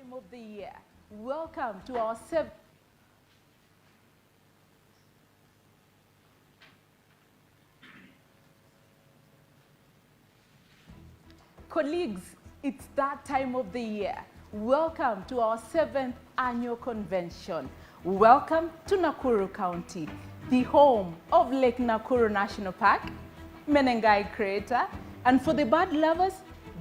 time of the year. Welcome to our seventh. Colleagues, it's that time of the year. Welcome to our 7th annual convention. Welcome to Nakuru County, the home of Lake Nakuru National Park, Menengai Crater, and for the bird lovers,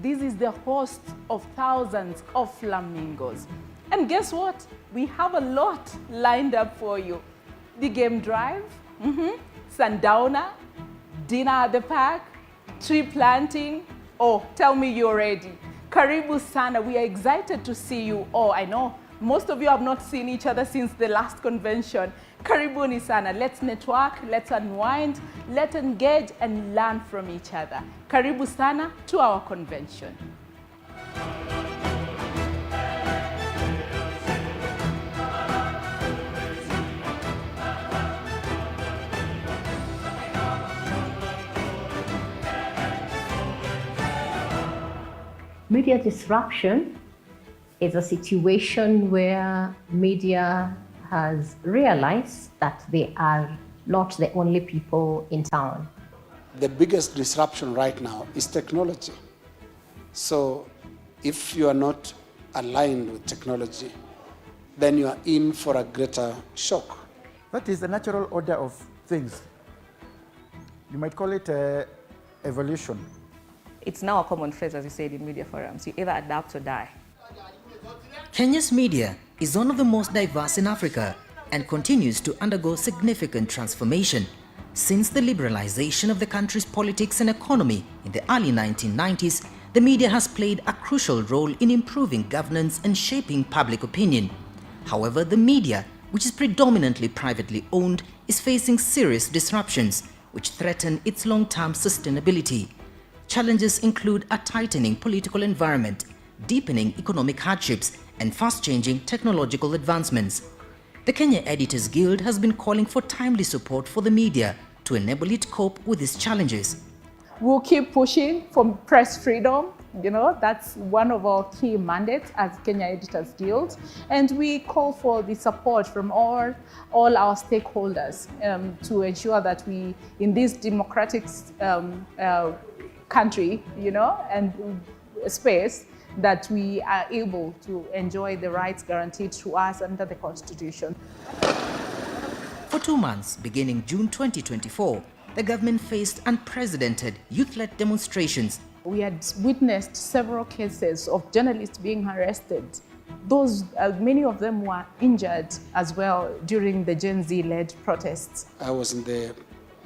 this is the host of thousands of flamingos. And guess what? We have a lot lined up for you. The game drive, sundowner, dinner at the park, tree planting. Oh, tell me you're ready. Karibu sana, we are excited to see you all. I know most of you have not seen each other since the last convention. Karibuni sana, let's network, let's unwind, let's engage and learn from each other. Karibu sana to our convention. Media disruption is a situation where media has realized that they are not the only people in town. The biggest disruption right now is technology. So if you are not aligned with technology, then you are in for a greater shock. That is the natural order of things. You might call it evolution. It's now a common phrase, as you said, in media forums. You either adapt or die. Kenya's media is one of the most diverse in Africa and continues to undergo significant transformation. Since the liberalization of the country's politics and economy in the early 1990s, the media has played a crucial role in improving governance and shaping public opinion. However, the media, which is predominantly privately owned, is facing serious disruptions which threaten its long-term sustainability. Challenges include a tightening political environment, deepening economic hardships, and fast-changing technological advancements. The Kenya Editors Guild has been calling for timely support for the media to enable it cope with these challenges. We'll keep pushing for press freedom. You know, that's one of our key mandates as Kenya Editors Guild. And we call for the support from all our stakeholders to ensure that we, in this democratic country, you know, and space, that we are able to enjoy the rights guaranteed to us under the Constitution. For 2 months, beginning June 2024, the government faced unprecedented youth-led demonstrations. We had witnessed several cases of journalists being arrested. Those, many of them were injured as well during the Gen Z-led protests. I was in the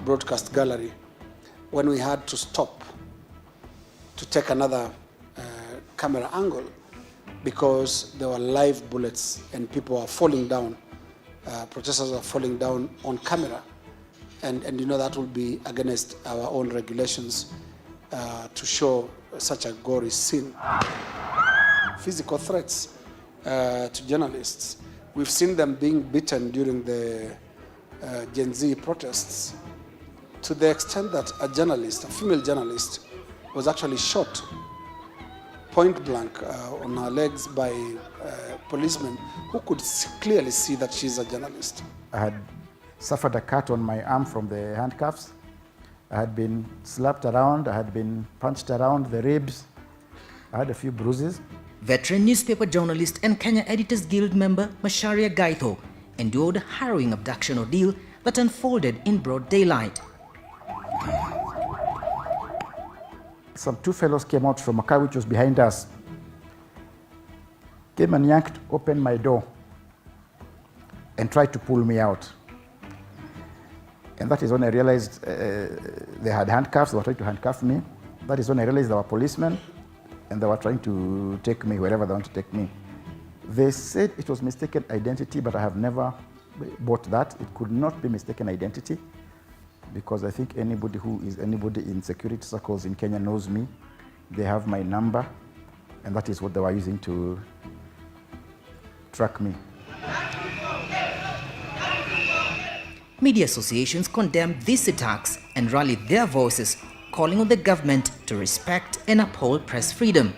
broadcast gallery when we had to stop to take another camera angle because there were live bullets and people are falling down. Protesters are falling down on camera. And you know that will be against our own regulations to show such a gory scene. Physical threats to journalists. We've seen them being beaten during the Gen Z protests to the extent that a journalist, a female journalist, was actually shot point blank on her legs by policemen who could clearly see that she's a journalist. I had suffered a cut on my arm from the handcuffs. I had been slapped around, I had been punched around the ribs. I had a few bruises. Veteran newspaper journalist and Kenya Editors Guild member Macharia Gaitho endured a harrowing abduction ordeal that unfolded in broad daylight. Some two fellows came out from a car which was behind us, came and yanked open my door and tried to pull me out. And that is when I realized they had handcuffs, they were trying to handcuff me. That is when I realized they were policemen and they were trying to take me wherever they want to take me. They said it was mistaken identity, but I have never bought that. It could not be mistaken identity, because I think anybody who is anybody in security circles in Kenya knows me. They have my number, and that is what they were using to track me. Media associations condemned these attacks and rallied their voices, calling on the government to respect and uphold press freedom.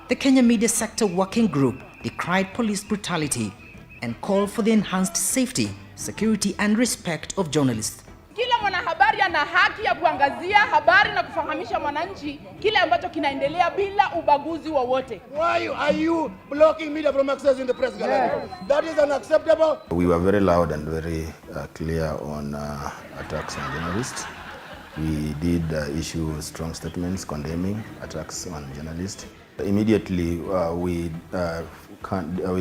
The Kenya Media Sector Working Group decried police brutality and called for the enhanced safety, security and respect of journalists. Kila mwanahabari ana haki ya kuangazia habari na kufahamisha mwananchi kile ambacho kinaendelea bila ubaguzi wowote. Why are you blocking media from accessing the press gallery? That is unacceptable. We were very loud and very clear on attacks on journalists. We did issue strong statements condemning attacks on journalists. Immediately we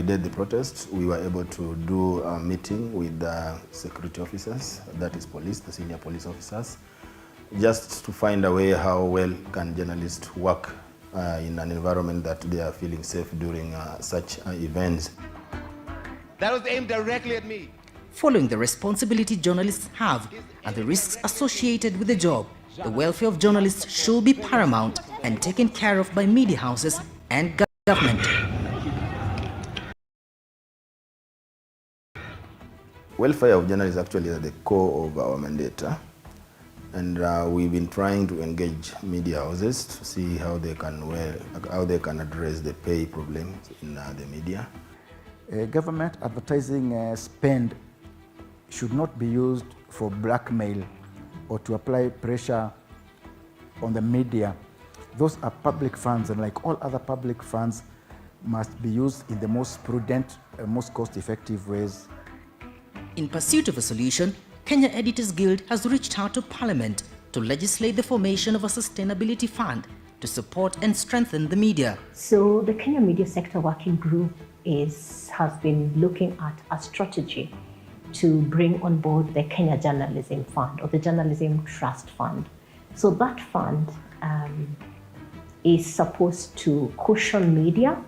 did the protest. We were able to do a meeting with the security officers, that is police, the senior police officers, just to find a way how well can journalists work in an environment that they are feeling safe during such events. That was aimed directly at me. Following the responsibility journalists have and the risks associated with the job, the welfare of journalists should be paramount and taken care of by media houses and government. Welfare of journalists actually is at the core of our mandate, and we've been trying to engage media houses to see how they can address the pay problems in the media. Government advertising spend should not be used for blackmail or to apply pressure on the media. Those are public funds, and like all other public funds, must be used in the most prudent, most cost-effective ways. In pursuit of a solution, Kenya Editors Guild has reached out to Parliament to legislate the formation of a sustainability fund to support and strengthen the media. So the Kenya Media Sector Working Group has been looking at a strategy to bring on board the Kenya Journalism Fund or the Journalism Trust Fund. So that fund is supposed to cushion media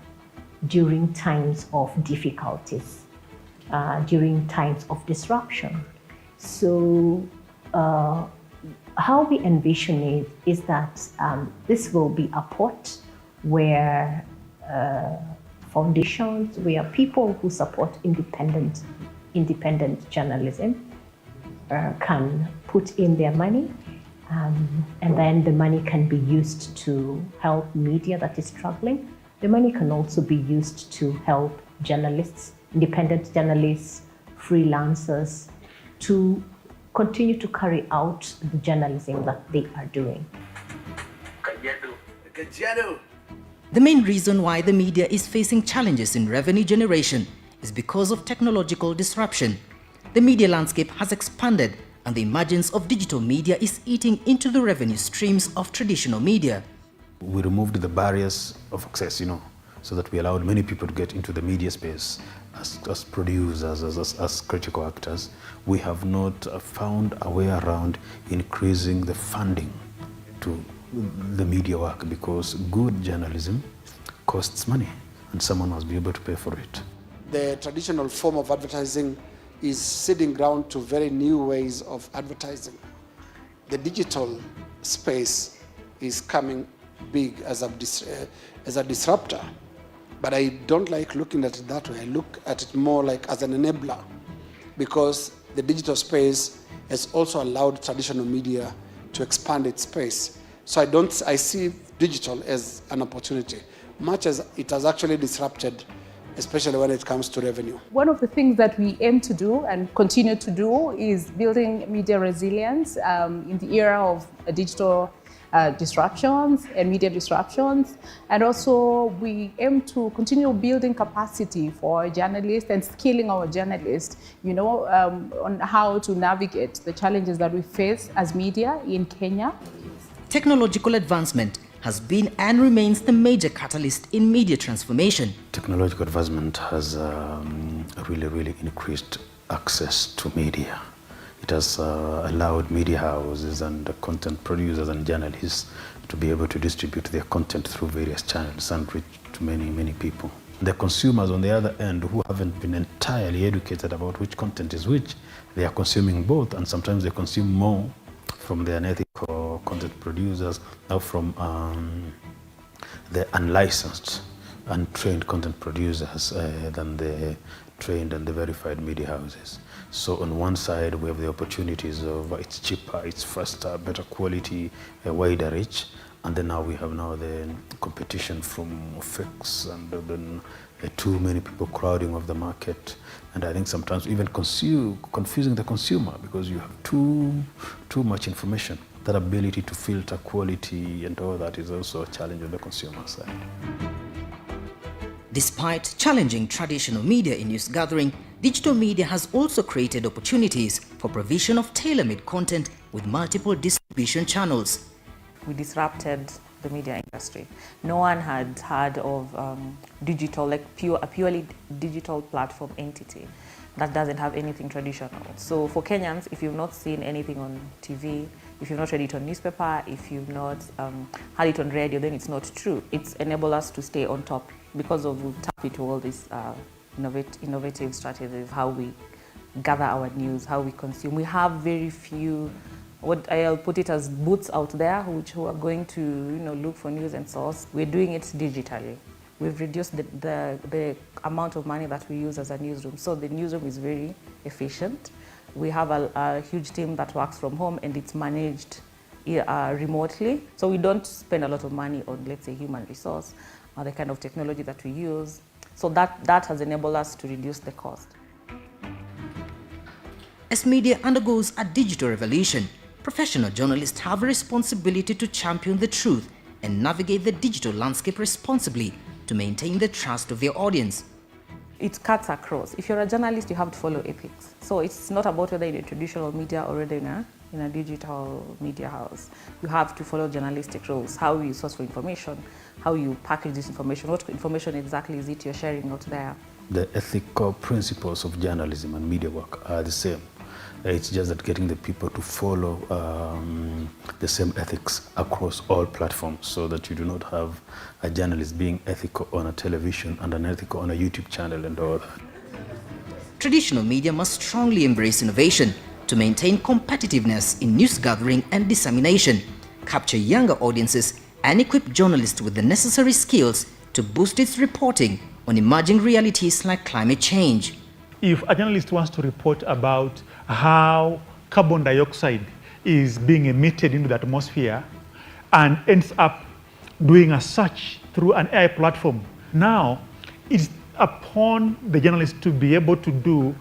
during times of difficulties, during times of disruption. So how we envision it is that this will be a pot where foundations, where people who support independent journalism can put in their money, and then the money can be used to help media that is struggling. The money can also be used to help journalists, independent journalists, freelancers, to continue to carry out the journalism that they are doing. The main reason why the media is facing challenges in revenue generation is because of technological disruption. The media landscape has expanded and the emergence of digital media is eating into the revenue streams of traditional media. We removed the barriers of access, so that we allowed many people to get into the media space as producers, as critical actors. We have not found a way around increasing the funding to the media work, because good journalism costs money and someone must be able to pay for it. The traditional form of advertising is sitting ground to very new ways of advertising. The digital space is coming big as a disruptor, but I don't like looking at it that way. I look at it more like as an enabler, because the digital space has also allowed traditional media to expand its space. So I see digital as an opportunity, much as it has actually disrupted, especially when it comes to revenue. One of the things that we aim to do and continue to do is building media resilience in the era of digital disruptions and media disruptions. And also we aim to continue building capacity for journalists and skilling our journalists, on how to navigate the challenges that we face as media in Kenya. Technological advancement has been and remains the major catalyst in media transformation. Technological advancement has really increased access to media. It has allowed media houses and content producers and journalists to be able to distribute their content through various channels and reach to many people. The consumers on the other end, who haven't been entirely educated about which content is which, they are consuming both, and sometimes they consume more from the unethical content producers or from the unlicensed, untrained content producers than the trained and the verified media houses. So on one side, we have the opportunities of it's cheaper, it's faster, better quality, a wider reach. And then now we have the competition from fakes and then too many people crowding off the market, and I think sometimes even confusing the consumer because you have too much information. That ability to filter quality and all that is also a challenge on the consumer side. Despite challenging traditional media in news gathering, digital media has also created opportunities for provision of tailor-made content with multiple distribution channels. We disrupted the media industry. No one had heard of digital, like a purely digital platform entity that doesn't have anything traditional. So for Kenyans, if you've not seen anything on TV, if you've not read it on newspaper, if you've not heard it on radio, then it's not true. It's enabled us to stay on top because of we tap into all these innovative strategies, how we gather our news, how we consume. We have very few, what I'll put it as boots out there, who are going to look for news and source. We're doing it digitally. We've reduced the amount of money that we use as a newsroom. So the newsroom is very efficient. We have a huge team that works from home and it's managed remotely. So we don't spend a lot of money on, let's say, human resource or the kind of technology that we use. So that has enabled us to reduce the cost. As media undergoes a digital revolution, professional journalists have a responsibility to champion the truth and navigate the digital landscape responsibly to maintain the trust of their audience. It cuts across. If you're a journalist, you have to follow ethics. So it's not about whether you're in a traditional media or whether in a digital media house. You have to follow journalistic rules, how you source for information, how you package this information, what information exactly is it you're sharing out there. The ethical principles of journalism and media work are the same. It's just that getting the people to follow the same ethics across all platforms so that you do not have a journalist being ethical on a television and unethical on a YouTube channel and all that. Traditional media must strongly embrace innovation to maintain competitiveness in news gathering and dissemination, capture younger audiences, and equip journalists with the necessary skills to boost its reporting on emerging realities like climate change. If a journalist wants to report about how carbon dioxide is being emitted into the atmosphere and ends up doing a search through an AI platform, now it's upon the journalist to be able to do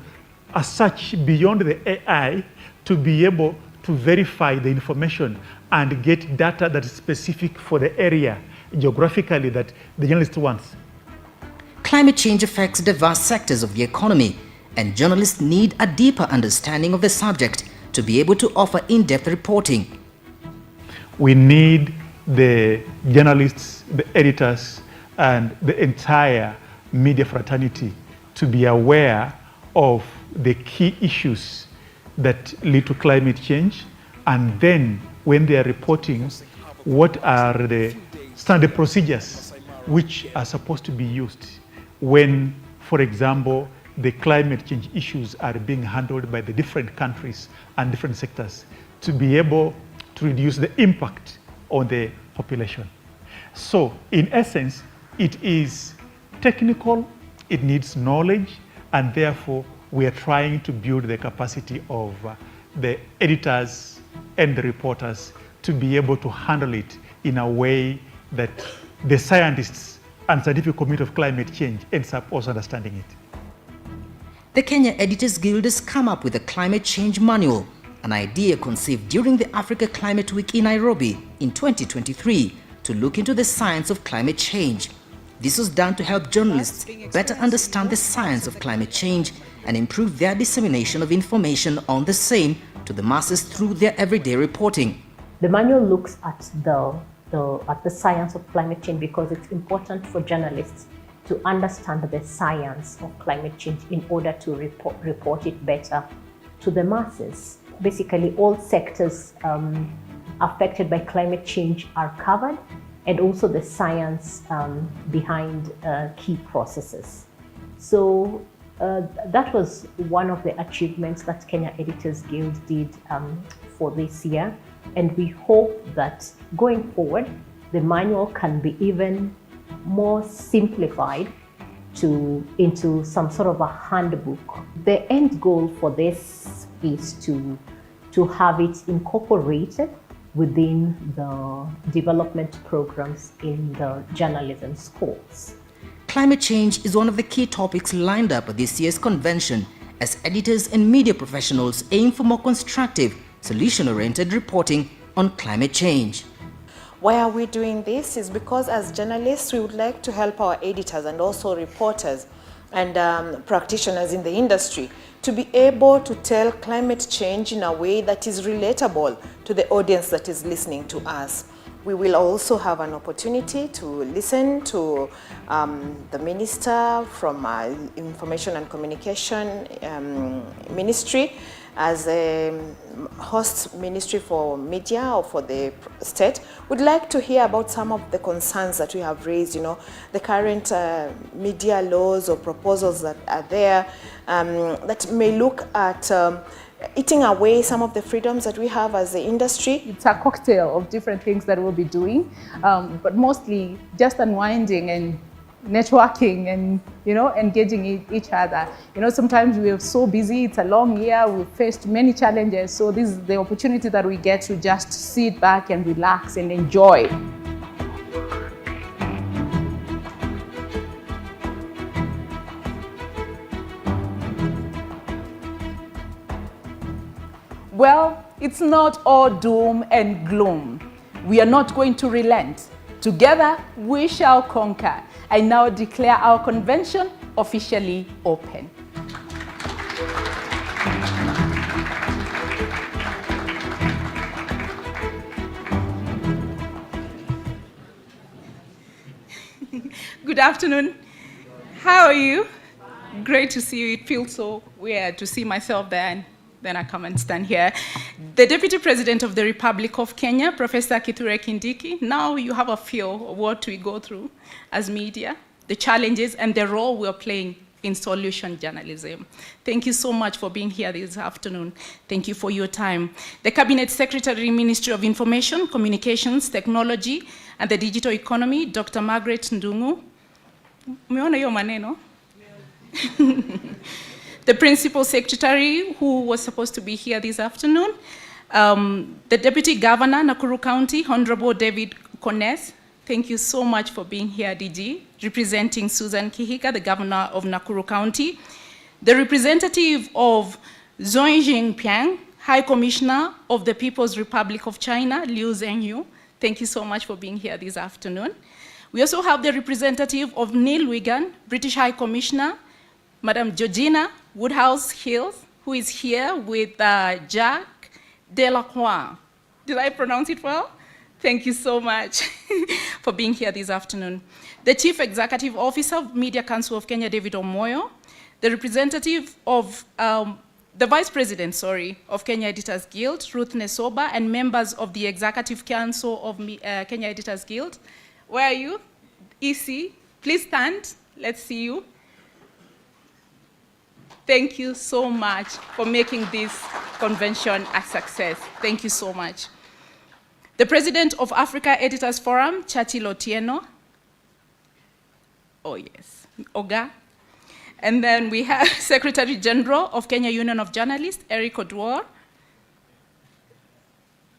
a search beyond the AI to be able to verify the information and get data that is specific for the area geographically that the journalist wants. Climate change affects diverse sectors of the economy, and journalists need a deeper understanding of the subject to be able to offer in-depth reporting. We need the journalists, the editors, and the entire media fraternity to be aware of the key issues that lead to climate change, and then when they are reporting, what are the standard procedures which are supposed to be used when, for example, the climate change issues are being handled by the different countries and different sectors to be able to reduce the impact on the population. So in essence, it is technical, it needs knowledge, and therefore we are trying to build the capacity of the editors and the reporters to be able to handle it in a way that the scientists and scientific community of climate change ends up also understanding it. The Kenya Editors Guild has come up with a climate change manual, an idea conceived during the Africa Climate Week in Nairobi in 2023 to look into the science of climate change. This was done to help journalists better understand the science of climate change and improve their dissemination of information on the same to the masses through their everyday reporting. The manual looks at the science of climate change because it's important for journalists to understand the science of climate change in order to report it better to the masses. Basically, all sectors affected by climate change are covered, and also the science behind key processes. So that was one of the achievements that Kenya Editors Guild did for this year. And we hope that going forward, the manual can be even more simplified into some sort of a handbook. The end goal for this is to have it incorporated within the development programs in the journalism schools. Climate change is one of the key topics lined up at this year's convention as editors and media professionals aim for more constructive, solution-oriented reporting on climate change. Why are we doing this? Is because as journalists, we would like to help our editors and also reporters and practitioners in the industry to be able to tell climate change in a way that is relatable to the audience that is listening to us. We will also have an opportunity to listen to the minister from Information and Communication Ministry as a host ministry for media or for the state. Would like to hear about some of the concerns that we have raised, you know, the current media laws or proposals that are there that may look at eating away some of the freedoms that we have as the industry. It's a cocktail of different things that we'll be doing, but mostly just unwinding and networking and, you know, engaging each other. You know, sometimes we're so busy, it's a long year, we've faced many challenges, so this is the opportunity that we get to just sit back and relax and enjoy. Well, it's not all doom and gloom. We are not going to relent. Together, we shall conquer. I now declare our convention officially open. Good afternoon. How are you? Great to see you. It feels so weird to see myself there and then I come and stand here. The Deputy President of the Republic of Kenya, Professor Kithure Kindiki. Now you have a feel of what we go through as media, the challenges and the role we're playing in solution journalism. Thank you so much for being here this afternoon. Thank you for your time. The Cabinet Secretary, Ministry of Information, Communications, Technology, and the Digital Economy, Dr. Margaret Ndung'u. Umeona hiyo maneno? The Principal Secretary, who was supposed to be here this afternoon, the Deputy Governor, Nakuru County, Honorable David Kones. Thank you so much for being here, DG, representing Susan Kihika, the Governor of Nakuru County, the representative of Zhong Jingpiang, High Commissioner of the People's Republic of China, Liu Zhengyu. Thank you so much for being here this afternoon. We also have the representative of Neil Wigan, British High Commissioner, Madam Georgina Woodhouse-Hills, who is here with Jacques Delacroix. Did I pronounce it well? Thank you so much for being here this afternoon. The Chief Executive Officer of Media Council of Kenya, David Omoyo, the representative of, the Vice President, of Kenya Editors Guild, Ruth Nesoba, and members of the Executive Council of Kenya Editors Guild. Where are you? EC, please stand. Let's see you. Thank you so much for making this convention a success. Thank you so much. The President of Africa Editors Forum, Churchill Otieno. Oh yes, Oga. And then we have Secretary General of Kenya Union of Journalists, Eric Odwor.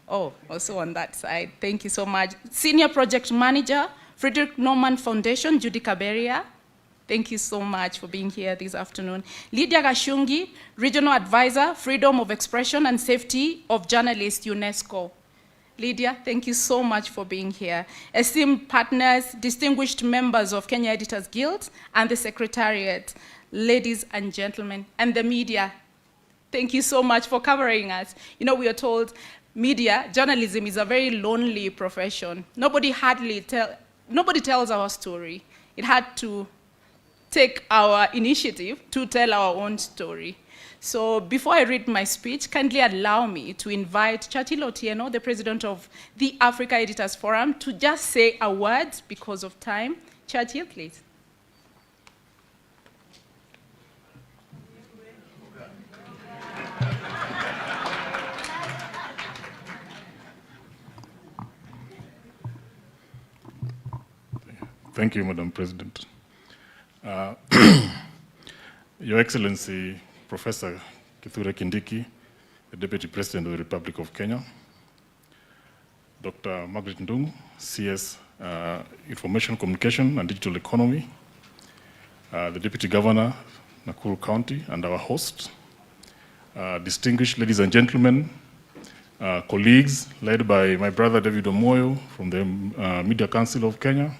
Oh, also on that side. Thank you so much. Senior Project Manager, Frederick Norman Foundation, Judy Kaberia. Thank you so much for being here this afternoon. Lydia Gashungi, Regional Advisor, Freedom of Expression and Safety of Journalists, UNESCO. Lydia, thank you so much for being here. Esteemed partners, distinguished members of Kenya Editors Guild and the Secretariat, ladies and gentlemen, and the media, thank you so much for covering us. You know, we are told media, journalism is a very lonely profession. Nobody tells our story. It had to take our initiative to tell our own story. So before I read my speech, kindly allow me to invite Churchill Otieno, the President of the Africa Editors Forum, to just say a word because of time. Churchill, please. Thank you, Madam President. Your Excellency, Professor Kithure Kindiki, the Deputy President of the Republic of Kenya, Dr. Margaret Ndung'u, CS, Information, Communication, and Digital Economy, the Deputy Governor, Nakuru County, and our host, distinguished ladies and gentlemen, colleagues led by my brother David Omoyo from the Media Council of Kenya.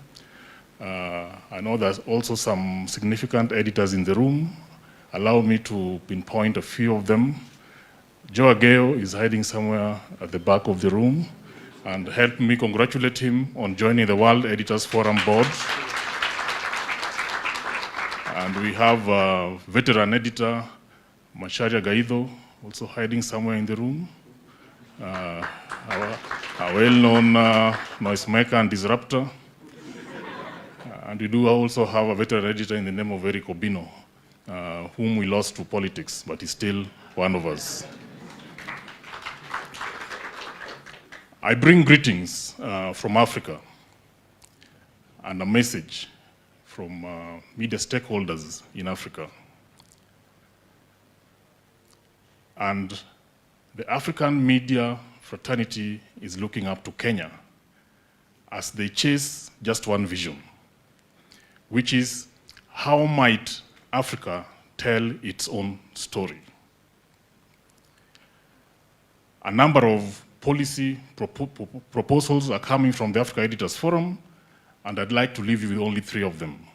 I know there's also some significant editors in the room. Allow me to pinpoint a few of them. Joe Ageo is hiding somewhere at the back of the room, and help me congratulate him on joining the World Editors Forum Board. And we have veteran editor Macharia Gaido, also hiding somewhere in the room. A well-known noisemaker and disruptor. And we do also have a veteran editor in the name of Eric Obino, whom we lost to politics, but he's still one of us. I bring greetings from Africa and a message from media stakeholders in Africa. And the African media fraternity is looking up to Kenya as they chase just one vision, which is how might Africa tell its own story. A number of policy proposals are coming from the Africa Editors Forum, and I'd like to leave you with only 3 of them.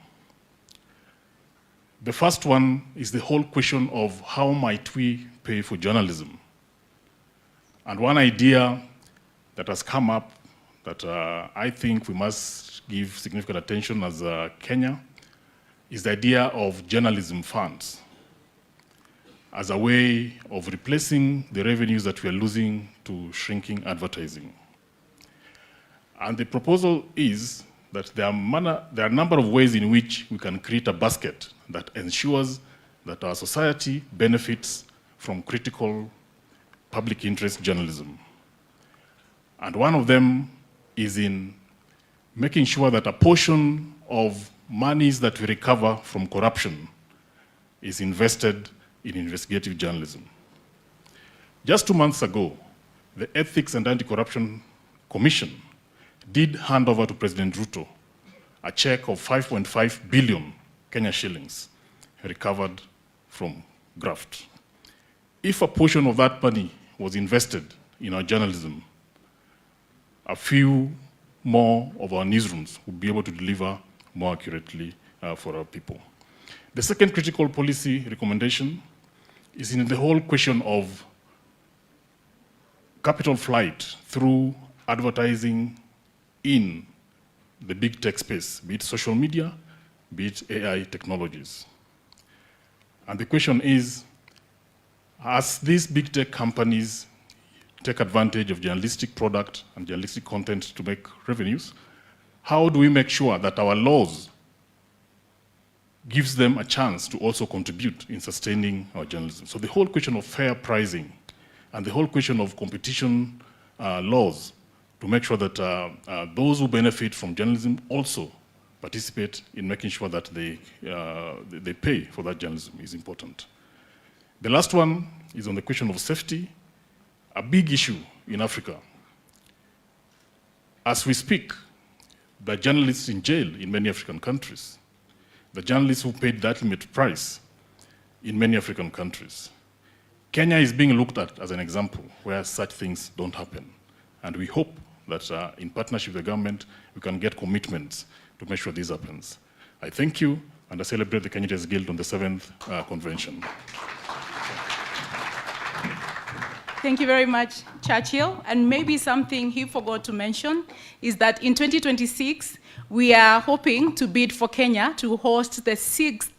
The first one is the whole question of how might we pay for journalism. And one idea that has come up that I think we must give significant attention as Kenya is the idea of journalism funds as a way of replacing the revenues that we are losing to shrinking advertising. And the proposal is that there are a number of ways in which we can create a basket that ensures that our society benefits from critical public interest journalism. And one of them is in making sure that a portion of monies that we recover from corruption is invested in investigative journalism. Just 2 months ago, the Ethics and Anti-Corruption Commission did hand over to President Ruto a check of 5.5 billion Kenya shillings recovered from graft. If a portion of that money was invested in our journalism, a few more of our newsrooms would be able to deliver more accurately for our people. The second critical policy recommendation is in the whole question of capital flight through advertising in the big tech space, be it social media, be it AI technologies. And the question is, as these big tech companies take advantage of journalistic product and journalistic content to make revenues, how do we make sure that our laws gives them a chance to also contribute in sustaining our journalism? So the whole question of fair pricing and the whole question of competition laws to make sure that those who benefit from journalism also participate in making sure that they pay for that journalism is important. The last one is on the question of safety, a big issue in Africa. As we speak, the journalists in jail in many African countries, the journalists who paid the ultimate price in many African countries. Kenya is being looked at as an example where such things don't happen. And we hope that in partnership with the government, we can get commitments to make sure this happens. I thank you, and I celebrate the Kenya Editors Guild on the 7th convention. Thank you very much, Churchill. And maybe something he forgot to mention is that in 2026, we are hoping to bid for Kenya to host the 6th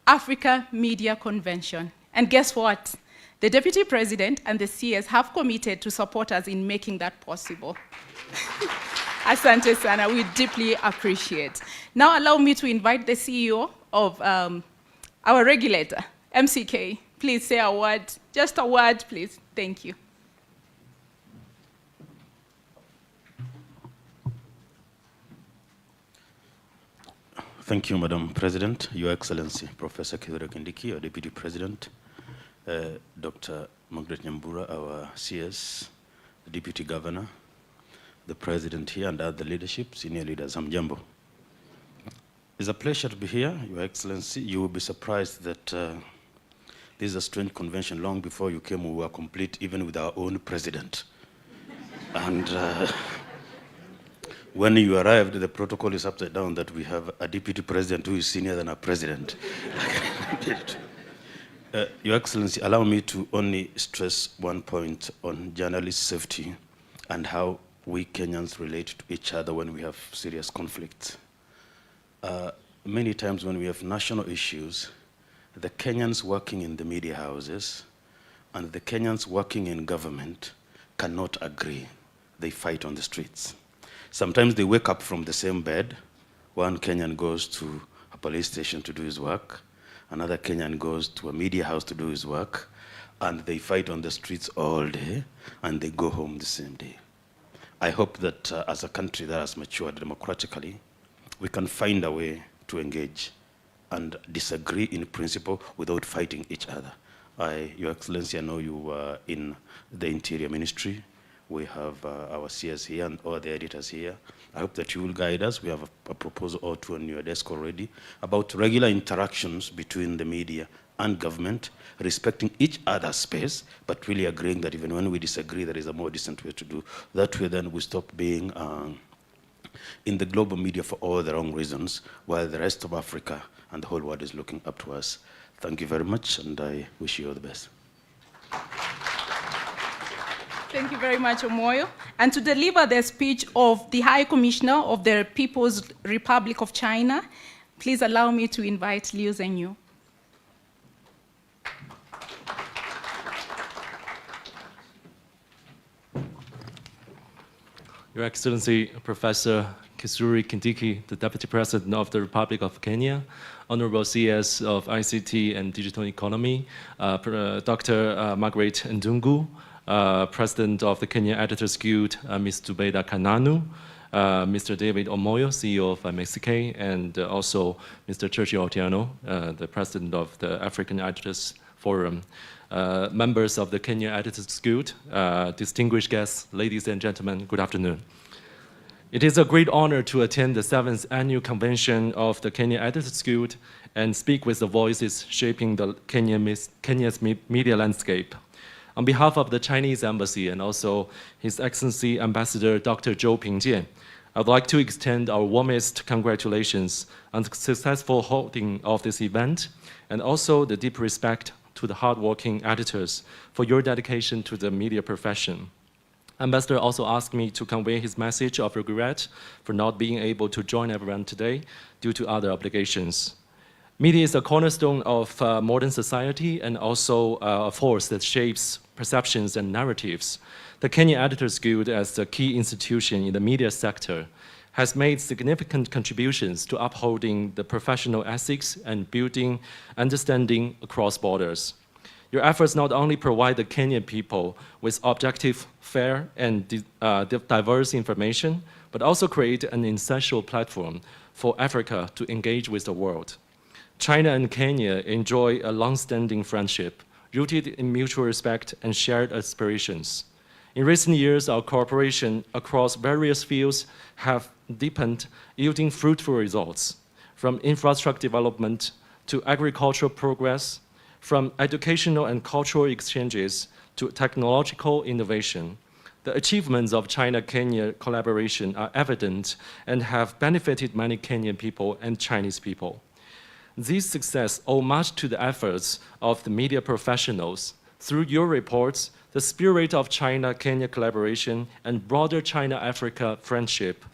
Africa Media Convention. And guess what? The Deputy President and the CS have committed to support us in making that possible. Asante sana, we deeply appreciate. Now allow me to invite the CEO of our regulator, MCK. Please say a word, just a word, please. Thank you. Thank you, Madam President, Your Excellency, Professor Kithure Kindiki, our Deputy President, Dr. Margaret Nyambura, our CS, the Deputy Governor, the President here, and other leadership, senior leaders. Hamjambo. It's a pleasure to be here, Your Excellency. You will be surprised that this is a strange convention. Long before you came, we were complete even with our own president. And when you arrived, the protocol is upside down that we have a deputy president who is senior than our president. Your Excellency, allow me to only stress one point on journalist safety and how we Kenyans relate to each other when we have serious conflicts. Many times when we have national issues, the Kenyans working in the media houses and the Kenyans working in government cannot agree. They fight on the streets. Sometimes they wake up from the same bed. One Kenyan goes to a police station to do his work. Another Kenyan goes to a media house to do his work. And they fight on the streets all day, and they go home the same day. I hope that as a country that has matured democratically, we can find a way to engage and disagree in principle without fighting each other. Your Excellency, I know you were in the Interior Ministry. We have our CS here and all the editors here. I hope that you will guide us. We have a proposal or two on your desk already about regular interactions between the media and government, respecting each other's space, but really agreeing that even when we disagree, there is a more decent way to do. That way then we stop being in the global media for all the wrong reasons, while the rest of Africa and the whole world is looking up to us. Thank you very much, and I wish you all the best. Thank you very much, Omoyo. And to deliver the speech of the High Commissioner of the People's Republic of China, please allow me to invite Liu Zhenyu. Your Excellency, Professor Kithure Kindiki, the Deputy President of the Republic of Kenya, Honorable CS of ICT and Digital Economy, Dr. Margaret Ndungu, President of the Kenya Editors Guild, Ms. Zubeda Kananu, Mr. David Omoyo, CEO of Mexique, and also Mr. Churchill Otieno, the President of the African Editors Forum. Members of the Kenya Editors Guild, distinguished guests, ladies and gentlemen, good afternoon. It is a great honor to attend the 7th Annual Convention of the Kenya Editors Guild and speak with the voices shaping the Kenya's media landscape. On behalf of the Chinese Embassy and also His Excellency Ambassador Dr. Zhou Pingjian, I would like to extend our warmest congratulations on the successful holding of this event and also the deep respect to the hardworking editors for your dedication to the media profession. Ambassador also asked me to convey his message of regret for not being able to join everyone today due to other obligations. Media is a cornerstone of modern society and also a force that shapes perceptions and narratives. The Kenya Editors Guild, as a key institution in the media sector, has made significant contributions to upholding the professional ethics and building understanding across borders. Your efforts not only provide the Kenyan people with objective, fair, and diverse information, but also create an essential platform for Africa to engage with the world. China and Kenya enjoy a long-standing friendship, rooted in mutual respect and shared aspirations. In recent years, our cooperation across various fields have deepened, yielding fruitful results, from infrastructure development to agricultural progress, from educational and cultural exchanges to technological innovation. The achievements of China-Kenya collaboration are evident and have benefited many Kenyan people and Chinese people. This success owes much to the efforts of the media professionals. Through your reports, the spirit of China-Kenya collaboration and broader China-Africa friendship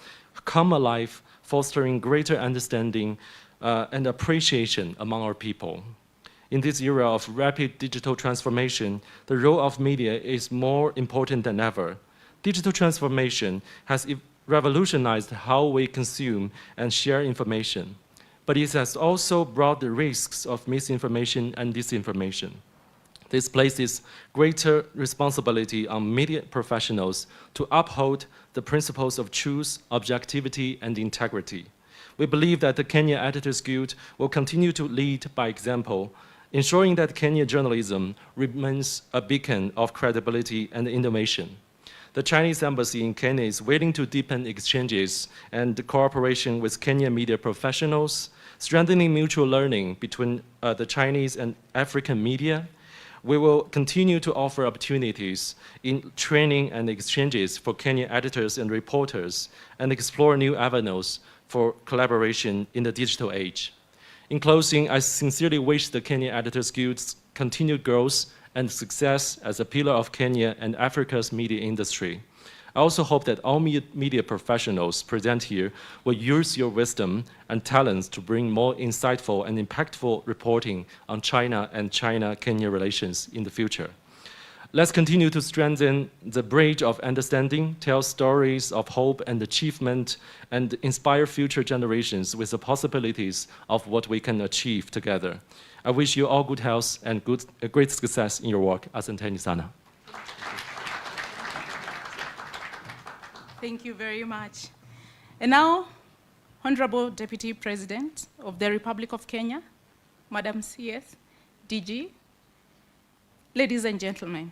come alive, fostering greater understanding and appreciation among our people. In this era of rapid digital transformation, the role of media is more important than ever. Digital transformation has revolutionized how we consume and share information, but it has also brought the risks of misinformation and disinformation. This places greater responsibility on media professionals to uphold the principles of truth, objectivity, and integrity. We believe that the Kenya Editors Guild will continue to lead by example, ensuring that Kenya journalism remains a beacon of credibility and innovation. The Chinese Embassy in Kenya is willing to deepen exchanges and cooperation with Kenyan media professionals strengthening mutual learning between the Chinese and African media. We will continue to offer opportunities in training and exchanges for Kenyan editors and reporters, and explore new avenues for collaboration in the digital age. In closing, I sincerely wish the Kenyan Editors Guild's continued growth and success as a pillar of Kenya and Africa's media industry. I also hope that all media professionals present here will use your wisdom and talents to bring more insightful and impactful reporting on China and China-Kenya relations in the future. Let's continue to strengthen the bridge of understanding, tell stories of hope and achievement, and inspire future generations with the possibilities of what we can achieve together. I wish you all good health and great success in your work. Asanteni sana. Thank you very much. And now, Honorable Deputy President of the Republic of Kenya, Madam CS, DG, ladies and gentlemen,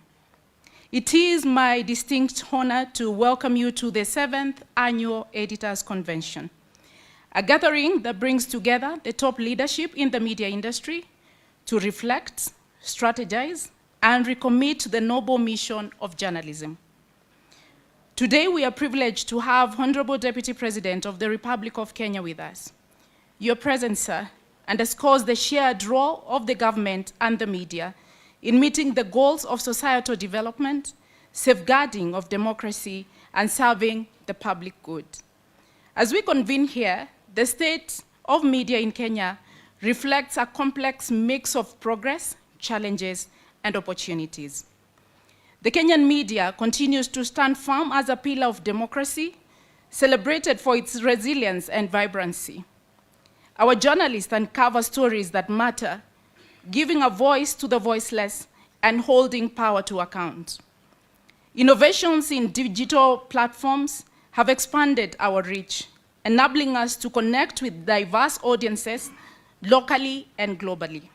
it is my distinct honor to welcome you to the 7th Annual Editors Convention, a gathering that brings together the top leadership in the media industry to reflect, strategize, and recommit to the noble mission of journalism. Today, we are privileged to have Honorable Deputy President of the Republic of Kenya with us. Your presence, sir, underscores the shared role of the government and the media in meeting the goals of societal development, safeguarding of democracy, and serving the public good. As we convene here, the state of media in Kenya reflects a complex mix of progress, challenges, and opportunities. The Kenyan media continues to stand firm as a pillar of democracy, celebrated for its resilience and vibrancy. Our journalists uncover stories that matter, giving a voice to the voiceless and holding power to account. Innovations in digital platforms have expanded our reach, enabling us to connect with diverse audiences locally and globally.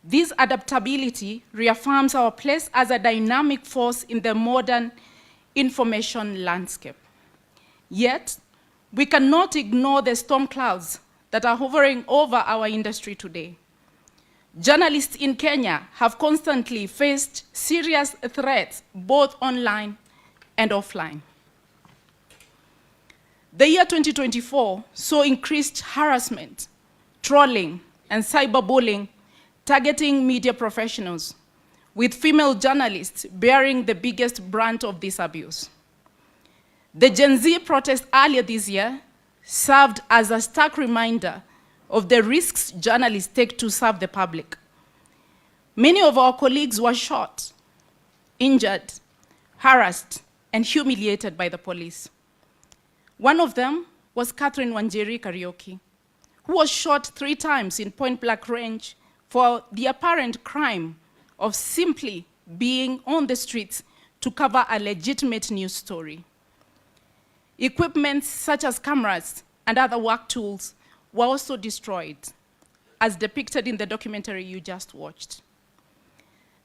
This adaptability reaffirms our place as a dynamic force in the modern information landscape. Yet, we cannot ignore the storm clouds that are hovering over our industry today. Journalists in Kenya have constantly faced serious threats, both online and offline. The year 2024 saw increased harassment, trolling, and cyberbullying targeting media professionals, with female journalists bearing the biggest brunt of this abuse. The Gen Z protest earlier this year served as a stark reminder of the risks journalists take to serve the public. Many of our colleagues were shot, injured, harassed, and humiliated by the police. One of them was Catherine Wanjeri Karaoke, who was shot 3 times in point-blank range for the apparent crime of simply being on the streets to cover a legitimate news story. Equipment such as cameras and other work tools were also destroyed, as depicted in the documentary you just watched.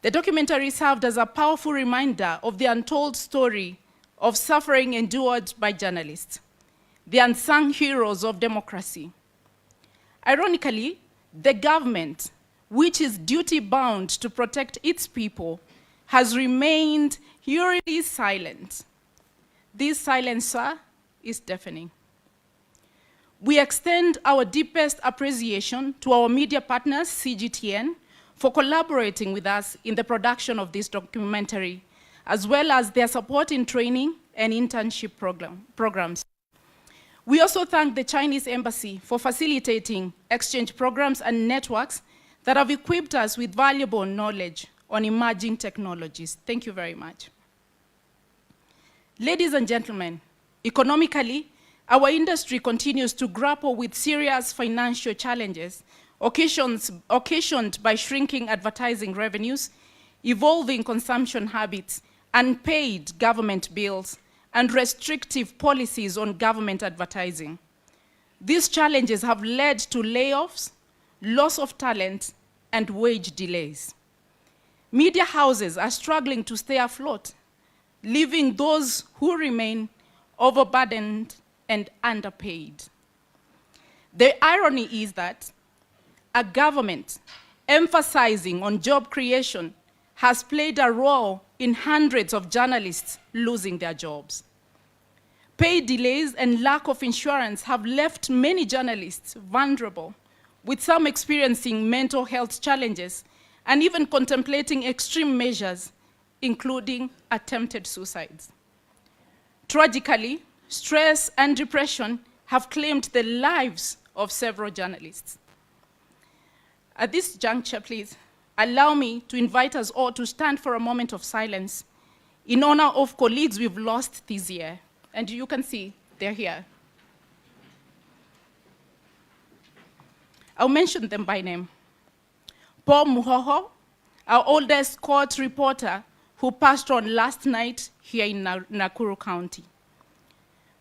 The documentary served as a powerful reminder of the untold story of suffering endured by journalists, the unsung heroes of democracy. Ironically, the government, which is duty-bound to protect its people, has remained eerily silent. This silence, sir, is deafening. We extend our deepest appreciation to our media partners, CGTN, for collaborating with us in the production of this documentary, as well as their support in training and internship programs. We also thank the Chinese Embassy for facilitating exchange programs and networks that have equipped us with valuable knowledge on emerging technologies. Thank you very much. Ladies and gentlemen, economically, our industry continues to grapple with serious financial challenges occasioned by shrinking advertising revenues, evolving consumption habits, unpaid government bills, and restrictive policies on government advertising. These challenges have led to layoffs, loss of talent, and wage delays. Media houses are struggling to stay afloat, leaving those who remain overburdened and underpaid. The irony is that a government emphasizing on job creation has played a role in hundreds of journalists losing their jobs. Pay delays and lack of insurance have left many journalists vulnerable, with some experiencing mental health challenges and even contemplating extreme measures, including attempted suicides. Tragically, stress and depression have claimed the lives of several journalists. At this juncture, please, allow me to invite us all to stand for a moment of silence in honor of colleagues we've lost this year. And you can see they're here. I'll mention them by name. Paul Muhoho, our oldest court reporter who passed on last night here in Nakuru County.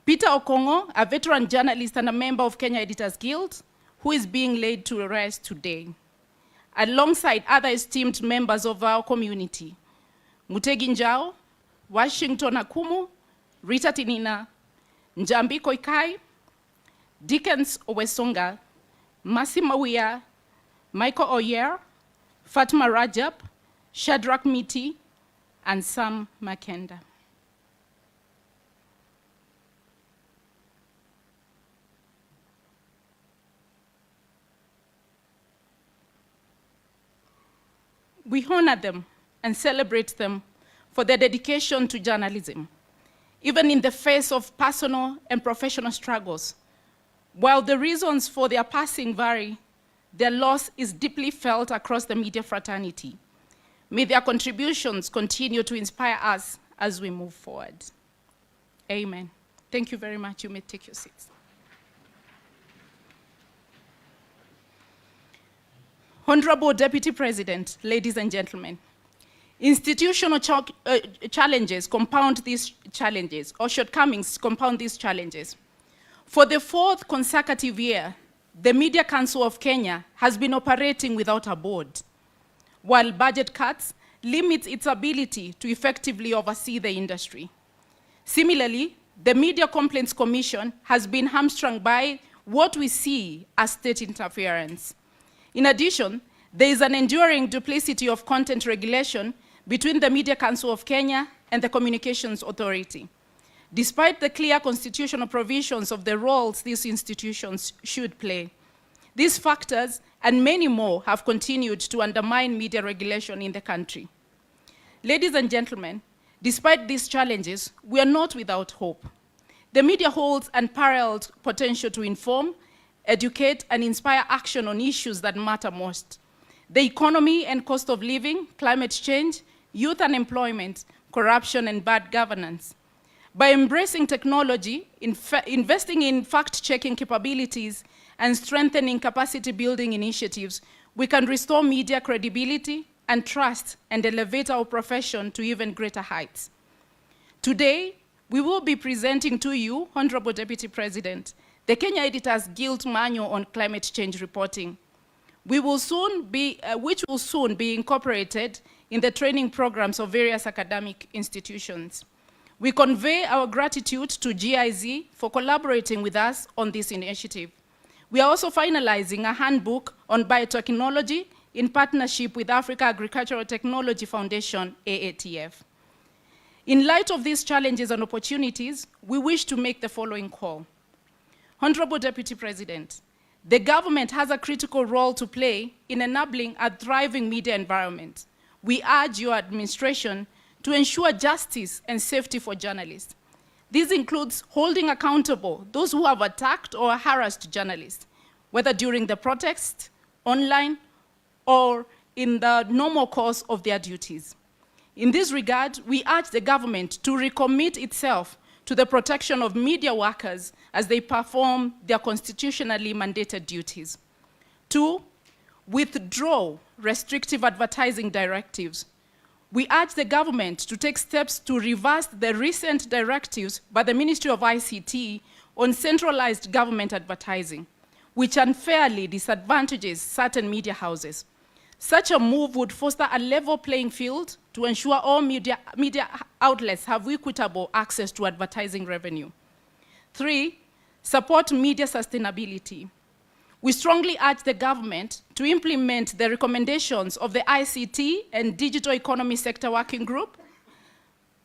Peter Okongo, a veteran journalist and a member of Kenya Editors Guild, who is being laid to rest today, alongside other esteemed members of our community, Mutegi Njau, Washington Akumu, Rita Tinina, Njambi Koikai, Dickens Owesonga, Masi Mawia, Michael Oyer, Fatma Rajab, Shadrach Miti, and Sam Makenda. We honor them and celebrate them for their dedication to journalism, even in the face of personal and professional struggles. While the reasons for their passing vary, their loss is deeply felt across the media fraternity. May their contributions continue to inspire us as we move forward. Amen. Thank you very much. You may take your seats. Honorable Deputy President, ladies and gentlemen, institutional challenges compound these challenges, or shortcomings compound these challenges. For the fourth consecutive year, the Media Council of Kenya has been operating without a board, while budget cuts limit its ability to effectively oversee the industry. Similarly, the Media Complaints Commission has been hamstrung by what we see as state interference. In addition, there is an enduring duplicity of content regulation between the Media Council of Kenya and the Communications Authority, despite the clear constitutional provisions of the roles these institutions should play. These factors and many more have continued to undermine media regulation in the country. Ladies and gentlemen, despite these challenges, we are not without hope. The media holds unparalleled potential to inform, educate, and inspire action on issues that matter most: the economy and cost of living, climate change, youth unemployment, corruption, and bad governance. By embracing technology, investing in fact-checking capabilities, and strengthening capacity-building initiatives, we can restore media credibility and trust and elevate our profession to even greater heights. Today, we will be presenting to you, Honorable Deputy President, the Kenya Editors Guild Manual on Climate Change Reporting, which will soon be incorporated in the training programs of various academic institutions. We convey our gratitude to GIZ for collaborating with us on this initiative. We are also finalizing a handbook on biotechnology in partnership with Africa Agricultural Technology Foundation, AATF. In light of these challenges and opportunities, we wish to make the following call. Honorable Deputy President, the government has a critical role to play in enabling a thriving media environment. We urge your administration to ensure justice and safety for journalists. This includes holding accountable those who have attacked or harassed journalists, whether during the protest, online, or in the normal course of their duties. In this regard, we urge the government to recommit itself to the protection of media workers as they perform their constitutionally mandated duties. 2, withdraw restrictive advertising directives. We urge the government to take steps to reverse the recent directives by the Ministry of ICT on centralized government advertising, which unfairly disadvantages certain media houses. Such a move would foster a level playing field to ensure all media outlets have equitable access to advertising revenue. 3, support media sustainability. We strongly urge the government to implement the recommendations of the ICT and Digital Economy Sector Working Group,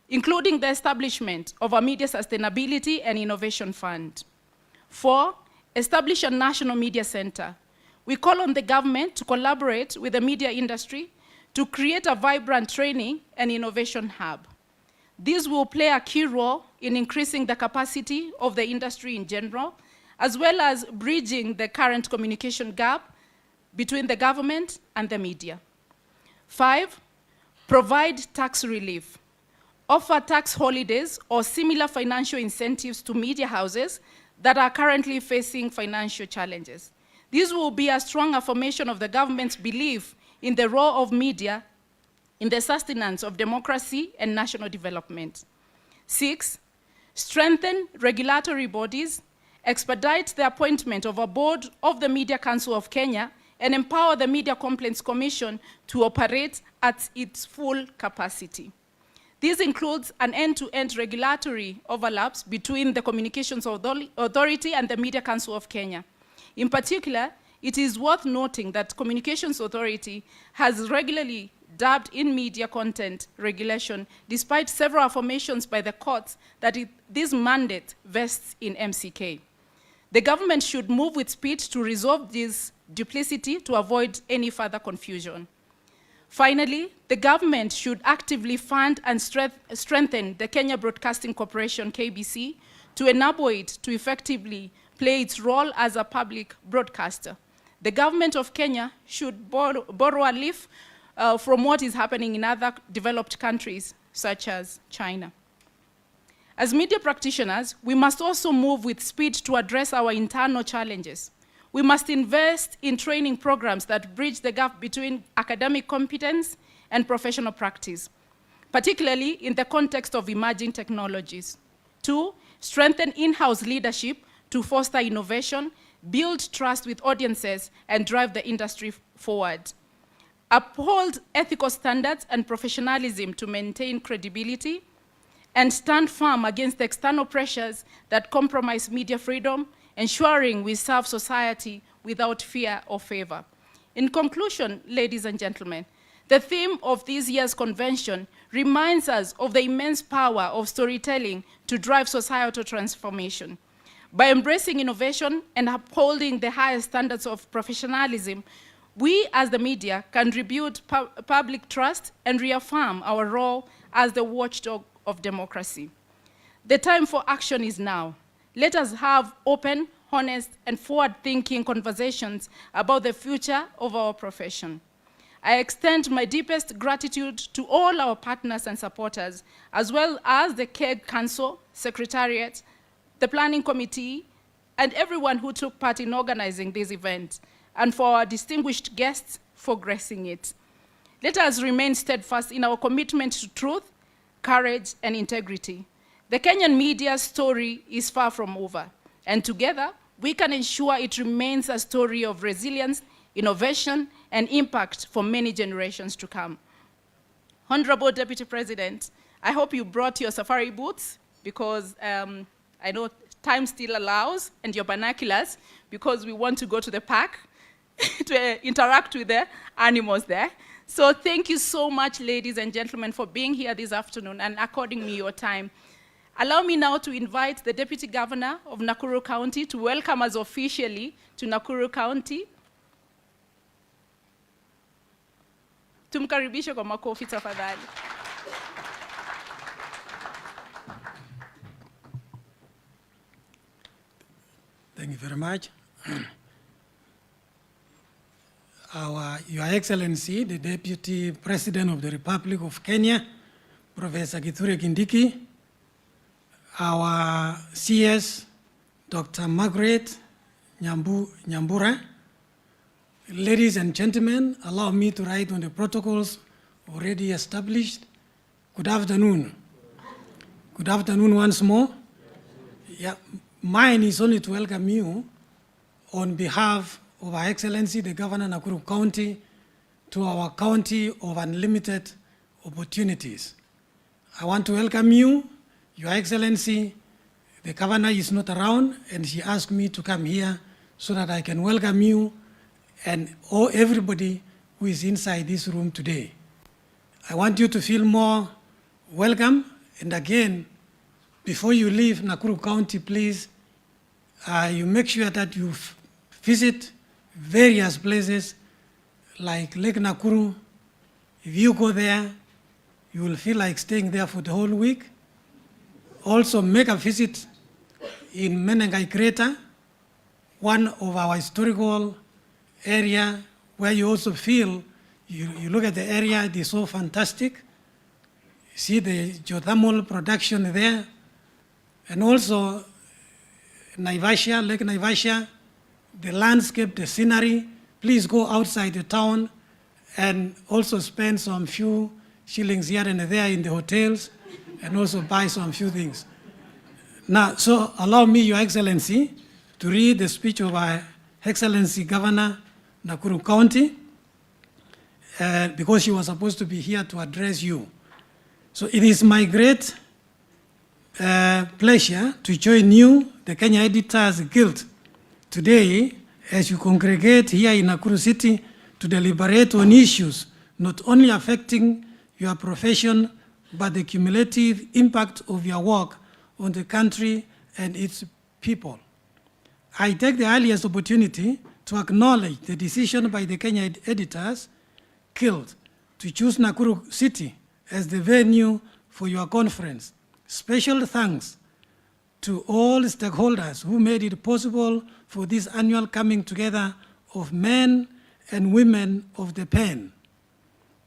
including the establishment of a Media Sustainability and Innovation Fund. 4, establish a National Media Center. We call on the government to collaborate with the media industry to create a vibrant training and innovation hub. This will play a key role in increasing the capacity of the industry in general, as well as bridging the current communication gap between the government and the media. 5, provide tax relief. Offer tax holidays or similar financial incentives to media houses that are currently facing financial challenges. This will be a strong affirmation of the government's belief in the role of media in the sustenance of democracy and national development. 6, strengthen regulatory bodies, expedite the appointment of a board of the Media Council of Kenya, and empower the Media Complaints Commission to operate at its full capacity. This includes an end-to-end regulatory overlaps between the Communications Authority and the Media Council of Kenya. In particular, it is worth noting that Communications Authority has regularly dabbed in media content regulation, despite several affirmations by the courts that this mandate vests in MCK. The government should move with speed to resolve this duplicity to avoid any further confusion. Finally, the government should actively fund and strengthen the Kenya Broadcasting Corporation, KBC, to enable it to effectively play its role as a public broadcaster. The government of Kenya should borrow a leaf from what is happening in other developed countries, such as China. As media practitioners, we must also move with speed to address our internal challenges. We must invest in training programs that bridge the gap between academic competence and professional practice, particularly in the context of emerging technologies. 2, strengthen in-house leadership to foster innovation, build trust with audiences, and drive the industry forward. Uphold ethical standards and professionalism to maintain credibility, and stand firm against the external pressures that compromise media freedom, ensuring we serve society without fear or favor. In conclusion, ladies and gentlemen, the theme of this year's convention reminds us of the immense power of storytelling to drive societal transformation. By embracing innovation and upholding the highest standards of professionalism, we as the media can rebuild public trust and reaffirm our role as the watchdog of democracy. The time for action is now. Let us have open, honest, and forward-thinking conversations about the future of our profession. I extend my deepest gratitude to all our partners and supporters, as well as the KEG Council, Secretariat, the Planning Committee, and everyone who took part in organizing this event, and for our distinguished guests for gracing it. Let us remain steadfast in our commitment to truth, courage, and integrity. The Kenyan media story is far from over, and together we can ensure it remains a story of resilience, innovation, and impact for many generations to come. Honorable Deputy President, I hope you brought your safari boots, because I know time still allows, and your binoculars, because we want to go to the park to interact with the animals there. So thank you so much, ladies and gentlemen, for being here this afternoon and according me your time. Allow me now to invite the Deputy Governor of Nakuru County to welcome us officially to Nakuru County. Tumkaribishe kwa makofi tafadhali. Thank you very much. Your Excellency, the Deputy President of the Republic of Kenya, Professor Kithure Kindiki, our CS, Dr. Margaret Nyambura, ladies and gentlemen, allow me to write on the protocols already established. Good afternoon. Good afternoon once more. Yeah, mine is only to welcome you on behalf of Our Excellency, the Governor of Nakuru County, to our county of unlimited opportunities. I want to welcome you, Your Excellency. The Governor is not around, and she asked me to come here so that I can welcome you and everybody who is inside this room today. I want you to feel more welcome. And again, before you leave Nakuru County, please, you make sure that you visit various places like Lake Nakuru. If you go there, you will feel like staying there for the whole week. Also make a visit in Menengai Crater, one of our historical area where you also feel, you look at the area, it is so fantastic. You see the geothermal production there. And also Naivasha, Lake Naivasha, the landscape, the scenery. Please go outside the town and also spend some few shillings here and there in the hotels and also buy some few things. Now, so allow me, Your Excellency, to read the speech of Our Excellency Governor Nakuru County because she was supposed to be here to address you. So it is my great pleasure to join you, the Kenya Editors Guild, today as you congregate here in Nakuru City to deliberate on issues not only affecting your profession, but the cumulative impact of your work on the country and its people. I take the earliest opportunity to acknowledge the decision by the Kenya Editors Guild to choose Nakuru City as the venue for your conference. Special thanks to all stakeholders who made it possible for this annual coming together of men and women of the pen.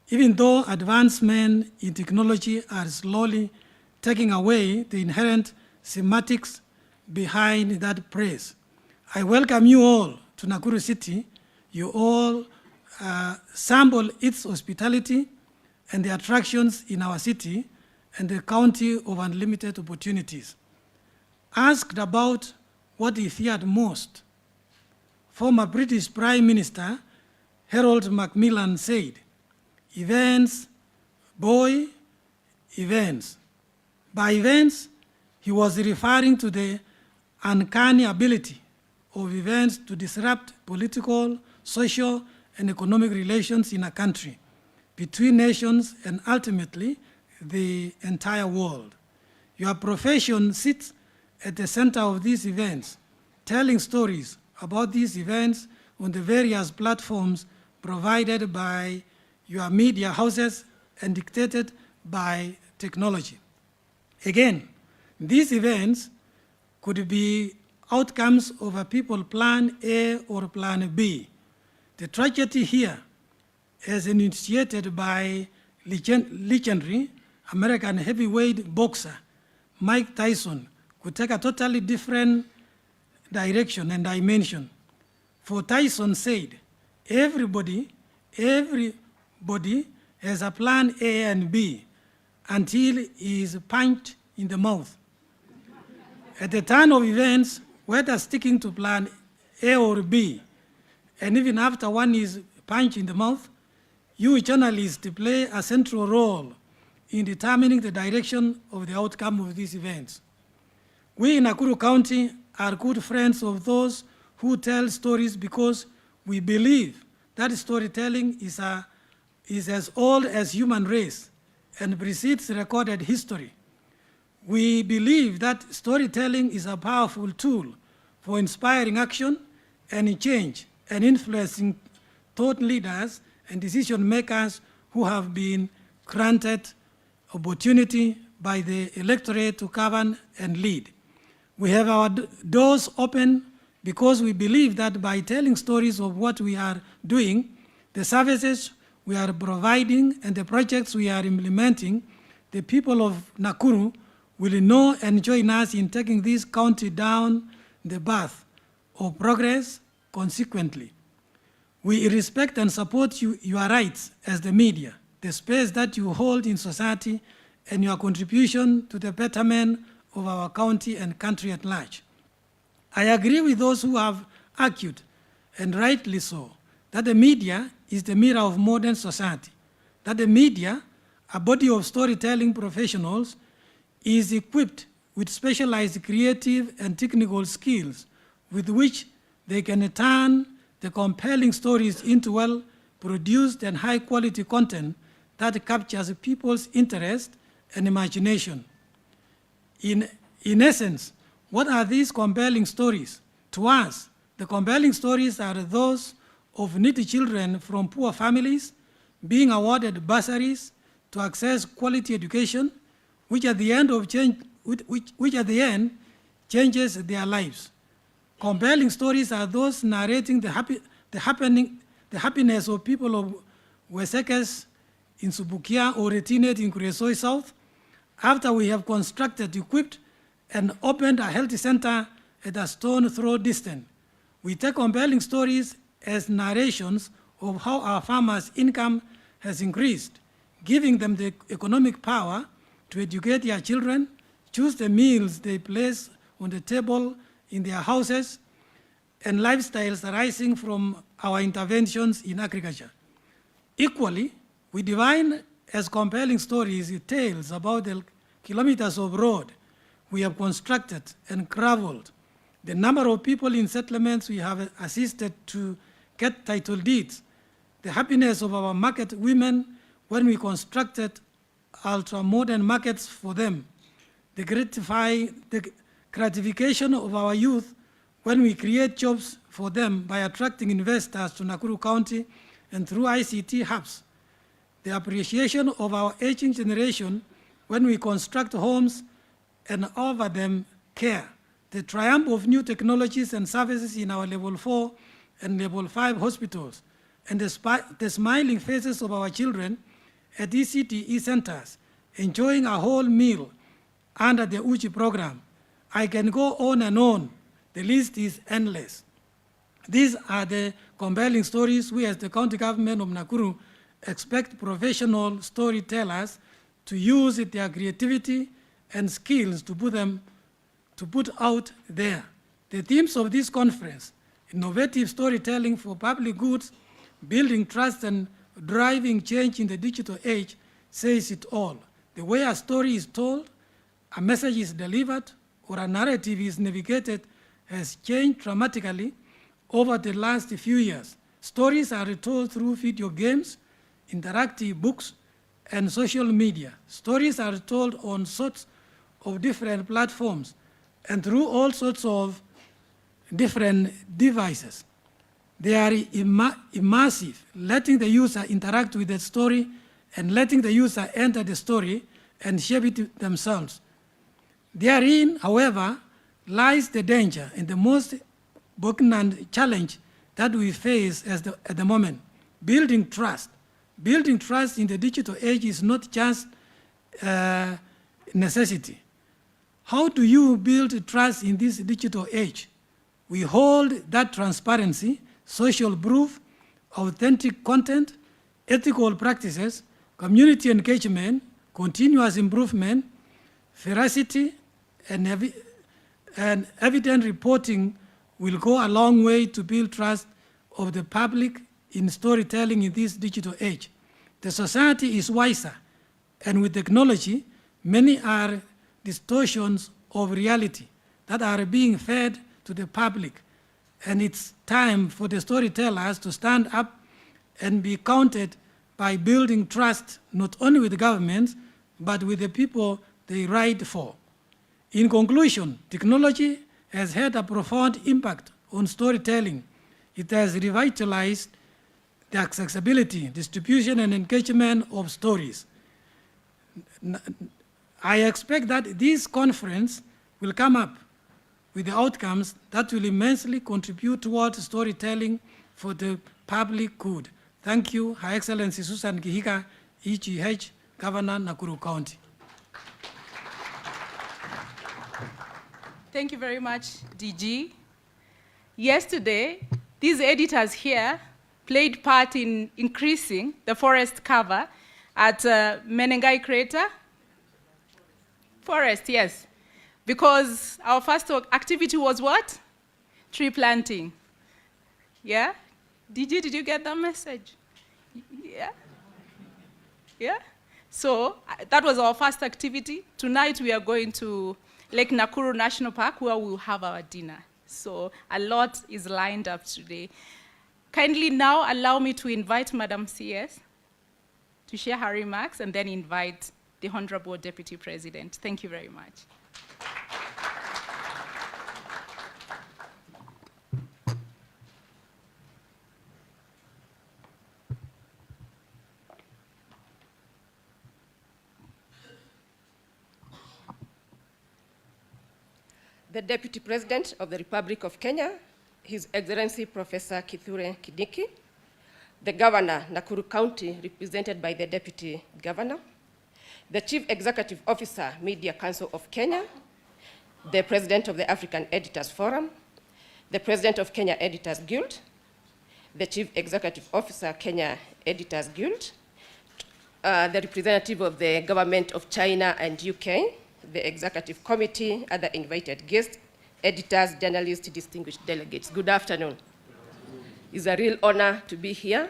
Even though advancements in technology are slowly taking away the inherent semantics behind that praise, I welcome you all to Nakuru City. You all sample its hospitality and the attractions in our city and the county of unlimited opportunities. Asked about what he feared most, former British Prime Minister Harold Macmillan said, "Events, boy, events." By events, he was referring to the uncanny ability of events to disrupt political, social, and economic relations in a country, between nations, and ultimately the entire world. Your profession sits at the center of these events, telling stories about these events on the various platforms provided by your media houses and dictated by technology. Again, these events could be outcomes of a people plan A or plan B. The tragedy here, as initiated by legendary American heavyweight boxer Mike Tyson, could take a totally different direction and dimension. For Tyson said, everybody has a plan A and B until he is punched in the mouth. At the turn of events, whether sticking to plan A or B, and even after one is punched in the mouth, you journalists play a central role in determining the direction of the outcome of these events. We in Nakuru County are good friends of those who tell stories because we believe that storytelling is as old as human race and precedes recorded history. We believe that storytelling is a powerful tool for inspiring action and change and influencing thought leaders and decision makers who have been granted opportunity by the electorate to govern and lead. We have our doors open because we believe that by telling stories of what we are doing, the services we are providing and the projects we are implementing, the people of Nakuru will know and join us in taking this county down the path of progress consequently. We respect and support your rights as the media, the space that you hold in society, and your contribution to the betterment of our county and country at large. I agree with those who have argued, and rightly so, that the media is the mirror of modern society, that the media, a body of storytelling professionals, is equipped with specialized creative and technical skills with which they can turn the compelling stories into well-produced and high-quality content that captures people's interest and imagination. In essence, what are these compelling stories? To us, the compelling stories are those of needy children from poor families being awarded bursaries to access quality education, which at the end changes their lives. Compelling stories are those narrating the happiness of people of Wesekes in Subukia or Retinet in Kuresoi South, after we have constructed, equipped, and opened a health center at a stone throw distance. We take compelling stories as narrations of how our farmers' income has increased, giving them the economic power to educate their children, choose the meals they place on the table in their houses, and lifestyles arising from our interventions in agriculture. Equally, we define as compelling stories tales about the kilometers of road we have constructed and traveled, the number of people in settlements we have assisted to get title deeds, the happiness of our market women when we constructed ultra-modern markets for them, the gratification of our youth when we create jobs for them by attracting investors to Nakuru County and through ICT hubs, the appreciation of our aging generation when we construct homes and offer them care, the triumph of new technologies and services in our level 4 and level 5 hospitals, and the smiling faces of our children at ECTE centers, enjoying a whole meal under the UCI program. I can go on and on. The list is endless. These are the compelling stories we as the county government of Nakuru expect professional storytellers to use their creativity and skills to put out there. The themes of this conference, innovative storytelling for public goods, building trust and driving change in the digital age, says it all. The way a story is told, a message is delivered, or a narrative is navigated has changed dramatically over the last few years. Stories are retold through video games, interactive books, and social media. Stories are told on sorts of different platforms and through all sorts of different devices. They are immersive, letting the user interact with the story and letting the user enter the story and shape it themselves. Therein, however, lies the danger and the most poignant challenge that we face at the moment, building trust. Building trust in the digital age is not just a necessity. How do you build trust in this digital age? We hold that transparency, social proof, authentic content, ethical practices, community engagement, continuous improvement, veracity, and evident reporting will go a long way to build trust of the public in storytelling in this digital age. The society is wiser, and with technology, many are distortions of reality that are being fed to the public. And it's time for the storytellers to stand up and be counted by building trust, not only with the governments, but with the people they write for. In conclusion, technology has had a profound impact on storytelling. It has revitalized the accessibility, distribution, and engagement of stories. I expect that this conference will come up with the outcomes that will immensely contribute towards storytelling for the public good. Thank you, Her Excellency Susan Kihika, EGH, Governor, Nakuru County. Thank you very much, DG. Yesterday, these editors here played part in increasing the forest cover at Menengai Crater. Forest, yes. Because our first activity was what? Tree planting. Yeah? Did you get that message? Yeah? Yeah? So that was our first activity. Tonight we are going to Lake Nakuru National Park where we'll have our dinner. So a lot is lined up today. Kindly now allow me to invite Madam CS to share her remarks and then invite the Honorable Deputy President. Thank you very much. The Deputy President of the Republic of Kenya, His Excellency Professor Kithure Kindiki, the Governor, Nakuru County, represented by the Deputy Governor, the Chief Executive Officer, Media Council of Kenya, the President of the African Editors Forum, the President of Kenya Editors Guild, the Chief Executive Officer, Kenya Editors Guild, the representative of the Government of China and UK, the Executive Committee, other invited guests, editors, journalists, distinguished delegates. Good afternoon. It's a real honor to be here.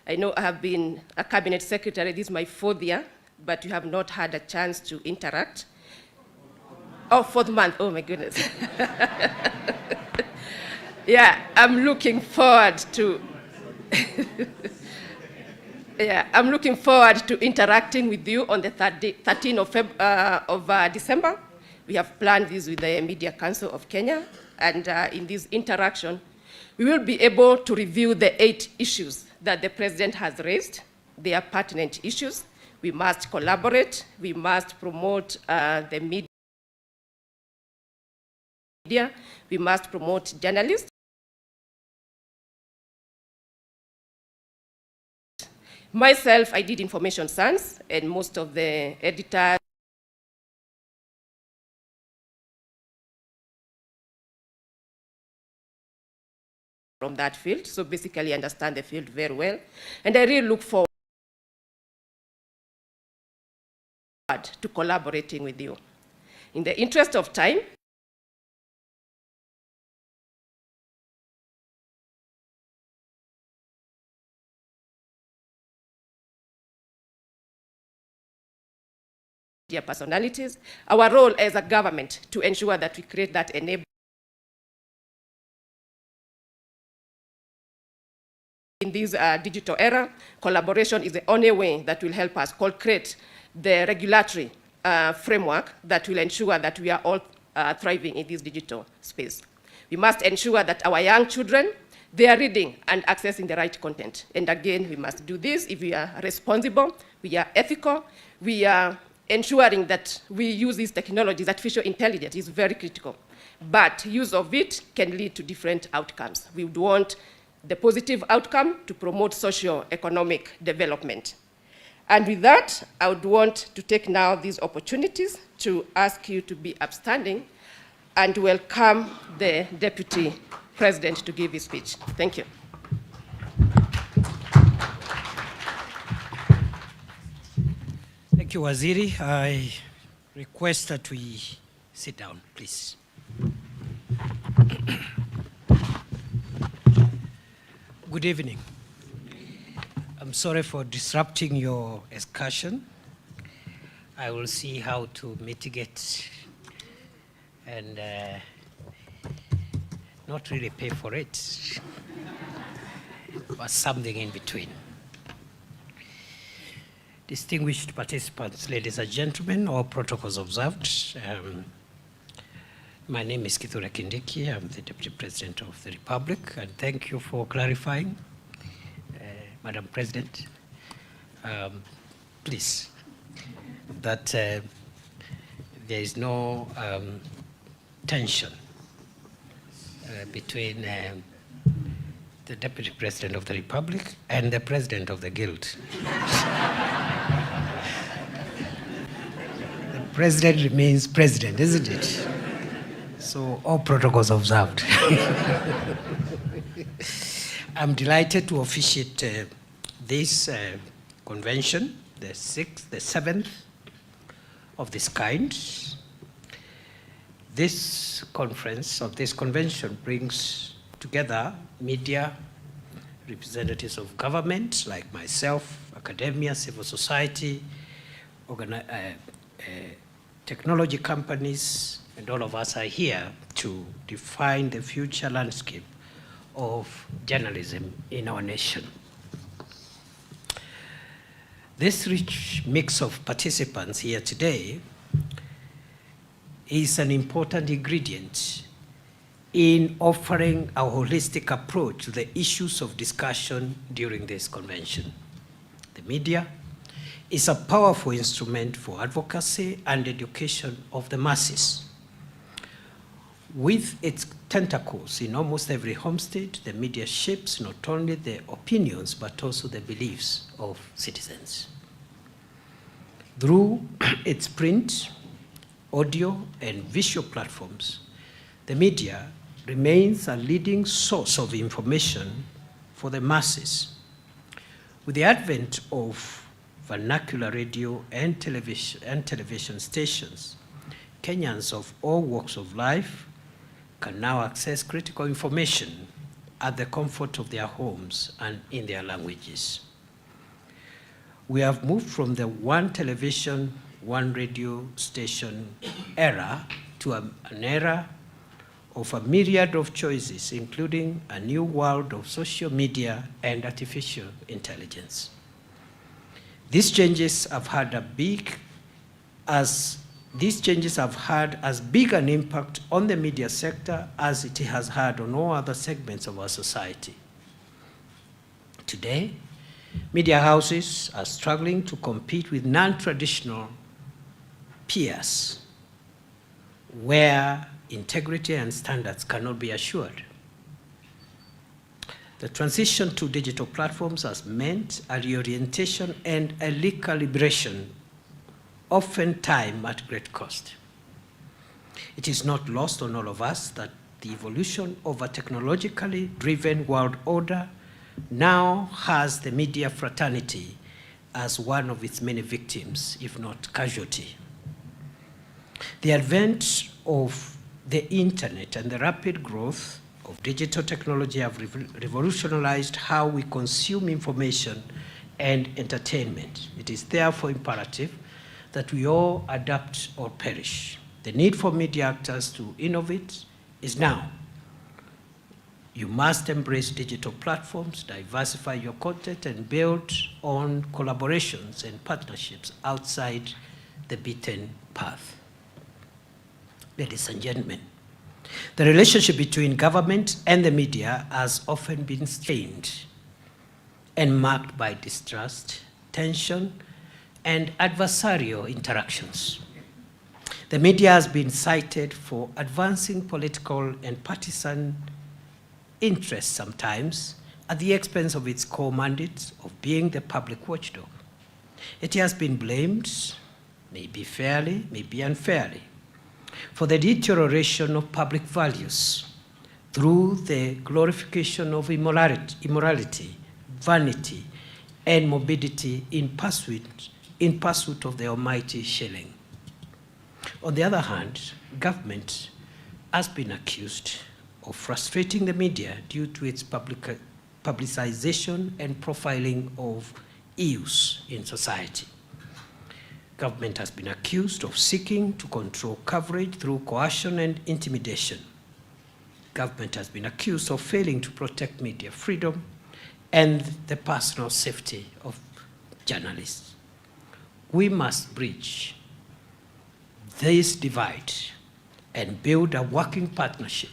I know I have been a cabinet secretary, this is my 4th year, but you have not had a chance to interact. Oh, 4th month, oh my goodness. Yeah, I'm looking forward to I'm looking forward to interacting with you on the 13th of December. We have planned this with the Media Council of Kenya, and in this interaction, we will be able to review the 8 issues that the President has raised. They are pertinent issues. We must collaborate. We must promote the media. We must promote journalists. Myself, I did information science, and most of the editors from that field, so basically understand the field very well. And I really look forward to collaborating with you. In the interest of time, media personalities, our role as a government to ensure that we create that enablement in this digital era. Collaboration is the only way that will help us create the regulatory framework that will ensure that we are all thriving in this digital space. We must ensure that our young children, they are reading and accessing the right content. And again, we must do this if we are responsible, we are ethical, we are ensuring that we use these technologies. Artificial intelligence is very critical, but use of it can lead to different outcomes. We would want the positive outcome to promote socio-economic development. And with that, I would want to take now these opportunities to ask you to be upstanding and welcome the Deputy President to give his speech. Thank you. Thank you, Waziri. I request that we sit down, please. Good evening. I'm sorry for disrupting your excursion. I will see how to mitigate and not really pay for it, but something in between. Distinguished participants, ladies and gentlemen, all protocols observed. My name is Kithure Kindiki. I'm the Deputy President of the Republic, and thank you for clarifying, Madam President. Please, that there is no tension between the Deputy President of the Republic and the President of the Guild. The President remains President, isn't it? So all protocols observed. I'm delighted to officiate this convention, the 7th of this kind. This conference, or this convention, brings together media, representatives of government like myself, academia, civil society, technology companies, and all of us are here to define the future landscape of journalism in our nation. This rich mix of participants here today is an important ingredient in offering a holistic approach to the issues of discussion during this convention. The media is a powerful instrument for advocacy and education of the masses. With its tentacles in almost every home state, the media shapes not only the opinions but also the beliefs of citizens. Through its print, audio, and visual platforms, the media remains a leading source of information for the masses. With the advent of vernacular radio and television stations, Kenyans of all walks of life can now access critical information at the comfort of their homes and in their languages. We have moved from the one television, one radio station era to an era of a myriad of choices, including a new world of social media and artificial intelligence. These changes have had as big an impact on the media sector as it has had on all other segments of our society. Today, media houses are struggling to compete with non-traditional peers where integrity and standards cannot be assured. The transition to digital platforms has meant a reorientation and a recalibration, oftentimes at great cost. It is not lost on all of us that the evolution of a technologically driven world order now has the media fraternity as one of its many victims, if not casualty. The advent of the internet and the rapid growth of digital technology have revolutionized how we consume information and entertainment. It is therefore imperative that we all adapt or perish. The need for media actors to innovate is now. You must embrace digital platforms, diversify your content, and build on collaborations and partnerships outside the beaten path. Ladies and gentlemen, the relationship between government and the media has often been strained and marked by distrust, tension, and adversarial interactions. The media has been cited for advancing political and partisan interests sometimes at the expense of its core mandate of being the public watchdog. It has been blamed, maybe fairly, maybe unfairly, for the deterioration of public values through the glorification of immorality, vanity, and morbidity in pursuit of the almighty shilling. On the other hand, government has been accused of frustrating the media due to its publicization and profiling of issues in society. Government has been accused of seeking to control coverage through coercion and intimidation. Government has been accused of failing to protect media freedom and the personal safety of journalists. We must bridge this divide and build a working partnership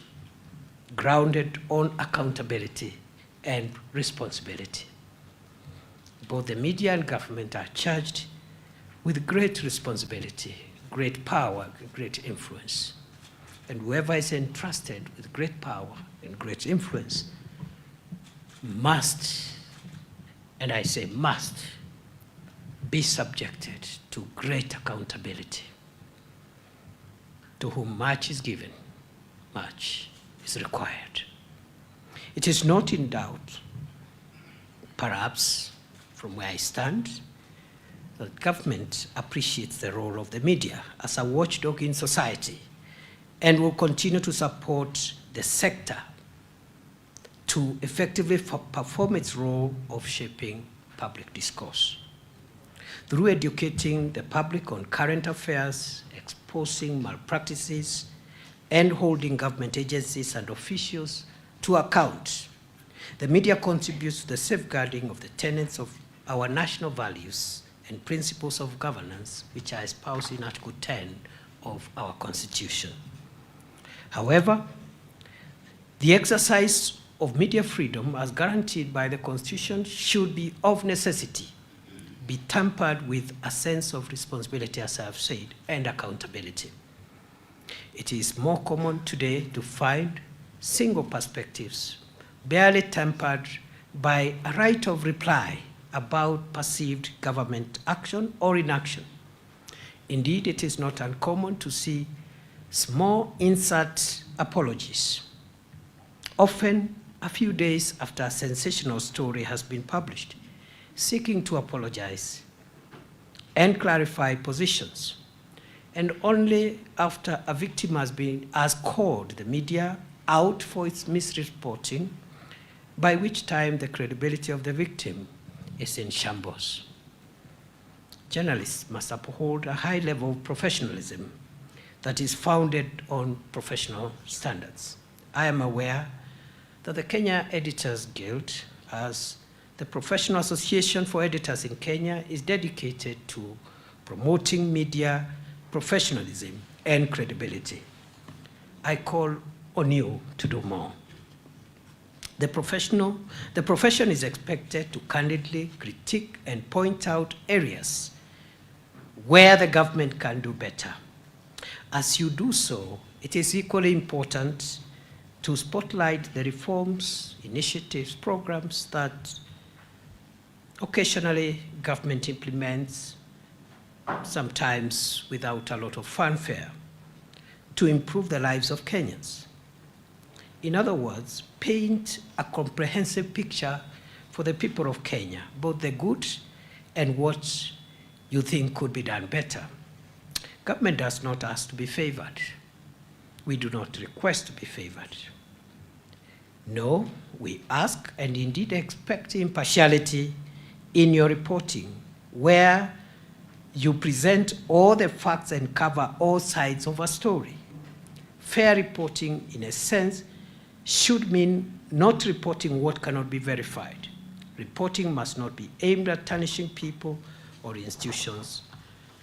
grounded on accountability and responsibility. Both the media and government are charged with great responsibility, great power, and great influence. And whoever is entrusted with great power and great influence must, and I say must, be subjected to great accountability. To whom much is given, much is required. It is not in doubt, perhaps from where I stand, that government appreciates the role of the media as a watchdog in society and will continue to support the sector to effectively perform its role of shaping public discourse. Through educating the public on current affairs, exposing malpractices and holding government agencies and officials to account. The media contributes to the safeguarding of the tenets of our national values and principles of governance, which are espoused in Article 10 of our Constitution. However, the exercise of media freedom as guaranteed by the Constitution should be of necessity, be tempered with a sense of responsibility, as I have said, and accountability. It is more common today to find single perspectives, barely tempered by a right of reply about perceived government action or inaction. Indeed, it is not uncommon to see small insert apologies, often a few days after a sensational story has been published, seeking to apologize and clarify positions, and only after a victim has called the media out for its misreporting, by which time the credibility of the victim is in shambles. Journalists must uphold a high level of professionalism that is founded on professional standards. I am aware that the Kenya Editors Guild, as the professional association for editors in Kenya, is dedicated to promoting media professionalism and credibility. I call on you to do more. The profession is expected to candidly critique and point out areas where the government can do better. As you do so, it is equally important to spotlight the reforms, initiatives, programs that occasionally government implements, sometimes without a lot of fanfare, to improve the lives of Kenyans. In other words, paint a comprehensive picture for the people of Kenya, both the good and what you think could be done better. Government does not ask to be favored. We do not request to be favored. No, we ask and indeed expect impartiality in your reporting, where you present all the facts and cover all sides of a story. Fair reporting, in a sense, should mean not reporting what cannot be verified. Reporting must not be aimed at tarnishing people or institutions'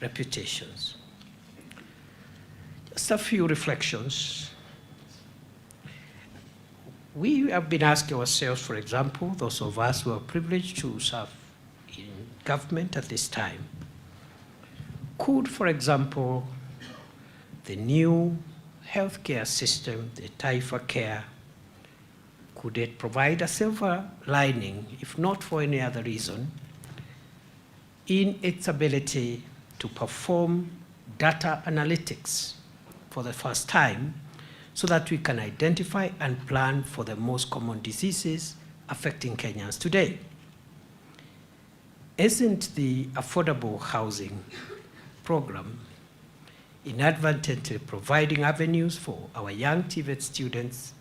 reputations. Just a few reflections. We have been asking ourselves, for example, those of us who are privileged to serve in government at this time, could, for example, the new healthcare system, the Taifa Care, could it provide a silver lining, if not for any other reason, in its ability to perform data analytics for the first time, so that we can identify and plan for the most common diseases affecting Kenyans today? Isn't the affordable housing program inadvertently providing avenues for our young TVET students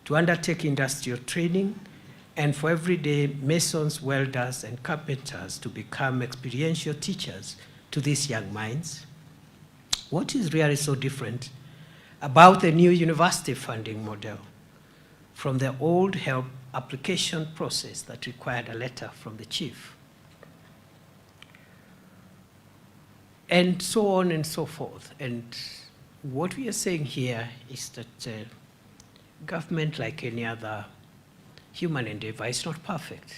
to undertake industrial training, and for everyday masons, welders, and carpenters to become experiential teachers to these young minds? What is really so different about the new university funding model from the old help application process that required a letter from the chief? And so on and so forth. And what we are saying here is that government, like any other human endeavor, is not perfect.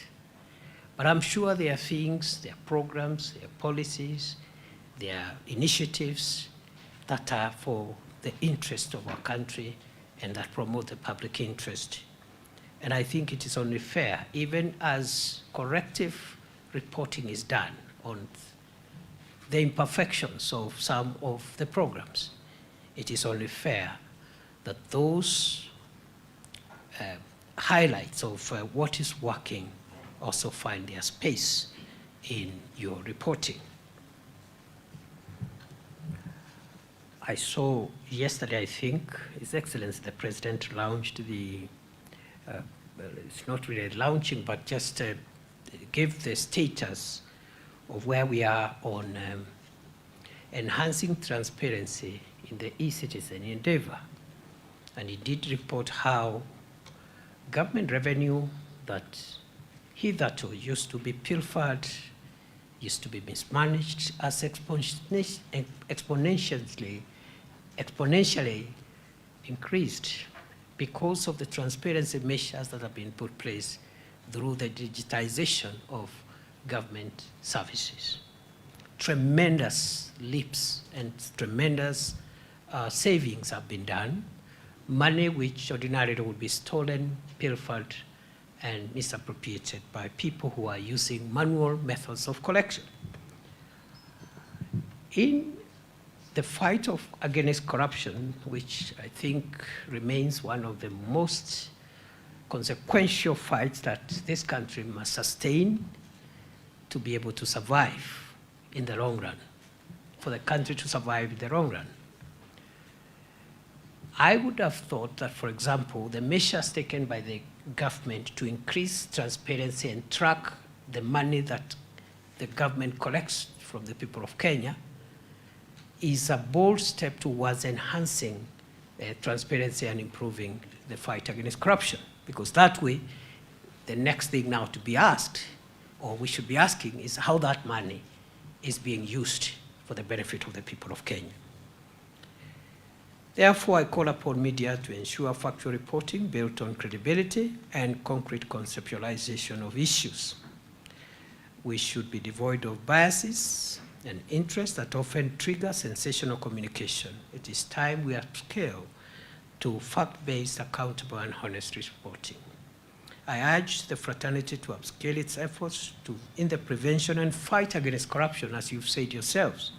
But I'm sure there are things, there are programs, there are policies, there are initiatives that are for the interest of our country and that promote the public interest. And I think it is only fair, even as corrective reporting is done on the imperfections of some of the programs, it is only fair that those highlights of what is working also find their space in your reporting. I saw yesterday, I think, His Excellency the President launched the, it's not really launching, but just give the status of where we are on enhancing transparency in the e-citizen endeavor. And he did report how government revenue that hitherto used to be pilfered, used to be mismanaged, as exponentially increased because of the transparency measures that have been put in place through the digitization of government services. Tremendous leaps and tremendous savings have been done, money which ordinarily would be stolen, pilfered, and misappropriated by people who are using manual methods of collection. In the fight against corruption, which I think remains one of the most consequential fights that this country must sustain to be able to survive in the long run, for the country to survive in the long run. I would have thought that, for example, the measures taken by the government to increase transparency and track the money that the government collects from the people of Kenya is a bold step towards enhancing transparency and improving the fight against corruption. Because that way, the next thing now to be asked, or we should be asking, is how that money is being used for the benefit of the people of Kenya. Therefore, I call upon media to ensure factual reporting built on credibility and concrete conceptualization of issues. We should be devoid of biases and interests that often trigger sensational communication. It is time we upscale to fact-based, accountable, and honest reporting. I urge the fraternity to upscale its efforts in the prevention and fight against corruption, as you've said yourselves,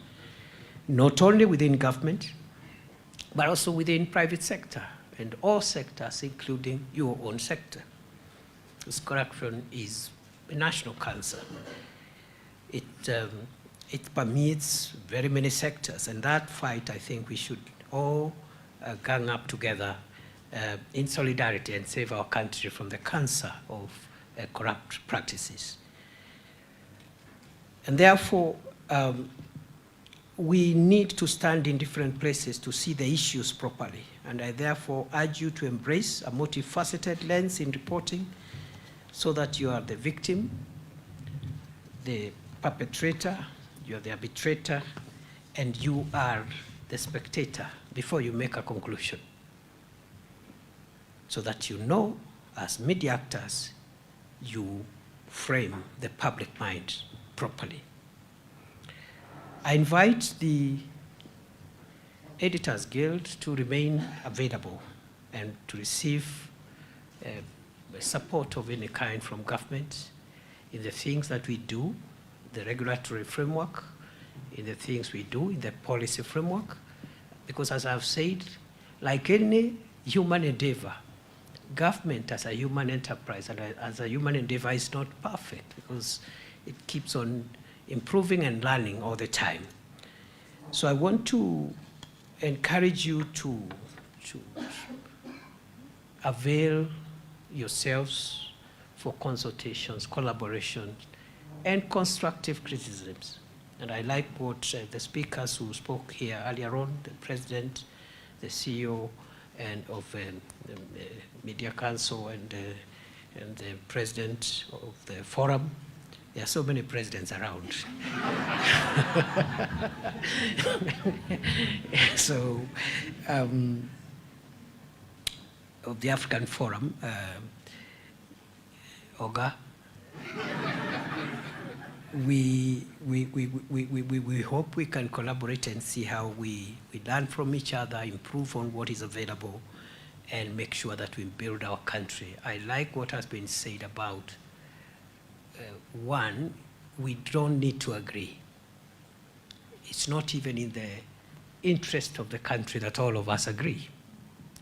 not only within government, but also within private sector and all sectors, including your own sector. Because corruption is a national cancer. It permeates very many sectors, and that fight, I think we should all gang up together in solidarity and save our country from the cancer of corrupt practices. And therefore, we need to stand in different places to see the issues properly. And I therefore urge you to embrace a multifaceted lens in reporting so that you are the victim, the perpetrator, you are the arbitrator, and you are the spectator before you make a conclusion. So that you know, as media actors, you frame the public mind properly. I invite the Editors Guild to remain available and to receive support of any kind from government in the things that we do, the regulatory framework, in the things we do, in the policy framework. Because as I've said, like any human endeavor, government as a human enterprise and as a human endeavor is not perfect because it keeps on improving and learning all the time. So I want to encourage you to avail yourselves for consultations, collaboration, and constructive criticisms. And I like what the speakers who spoke here earlier on, the president, the CEO, and of the Media Council, and the president of the forum. There are so many presidents around. So, of the African Forum, Oga, we hope we can collaborate and see how we learn from each other, improve on what is available, and make sure that we build our country. I like what has been said about one, we don't need to agree. It's not even in the interest of the country that all of us agree.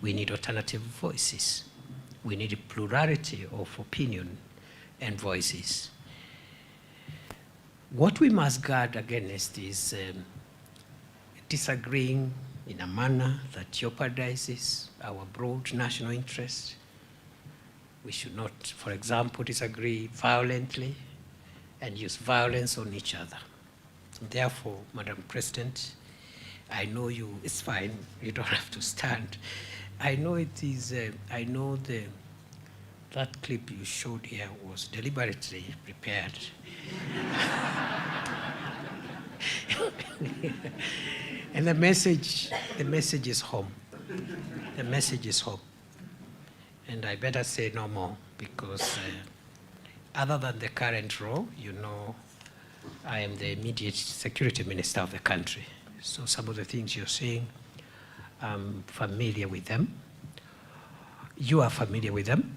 We need alternative voices. We need a plurality of opinion and voices. What we must guard against is disagreeing in a manner that jeopardizes our broad national interest. We should not, for example, disagree violently and use violence on each other. Therefore, Madam President, I know you, it's fine, you don't have to stand. I know it is, I know that clip you showed here was deliberately prepared. And the message is home. The message is home. And I better say no more because other than the current role, you know, I am the immediate security minister of the country. So some of the things you're saying, I'm familiar with them. You are familiar with them.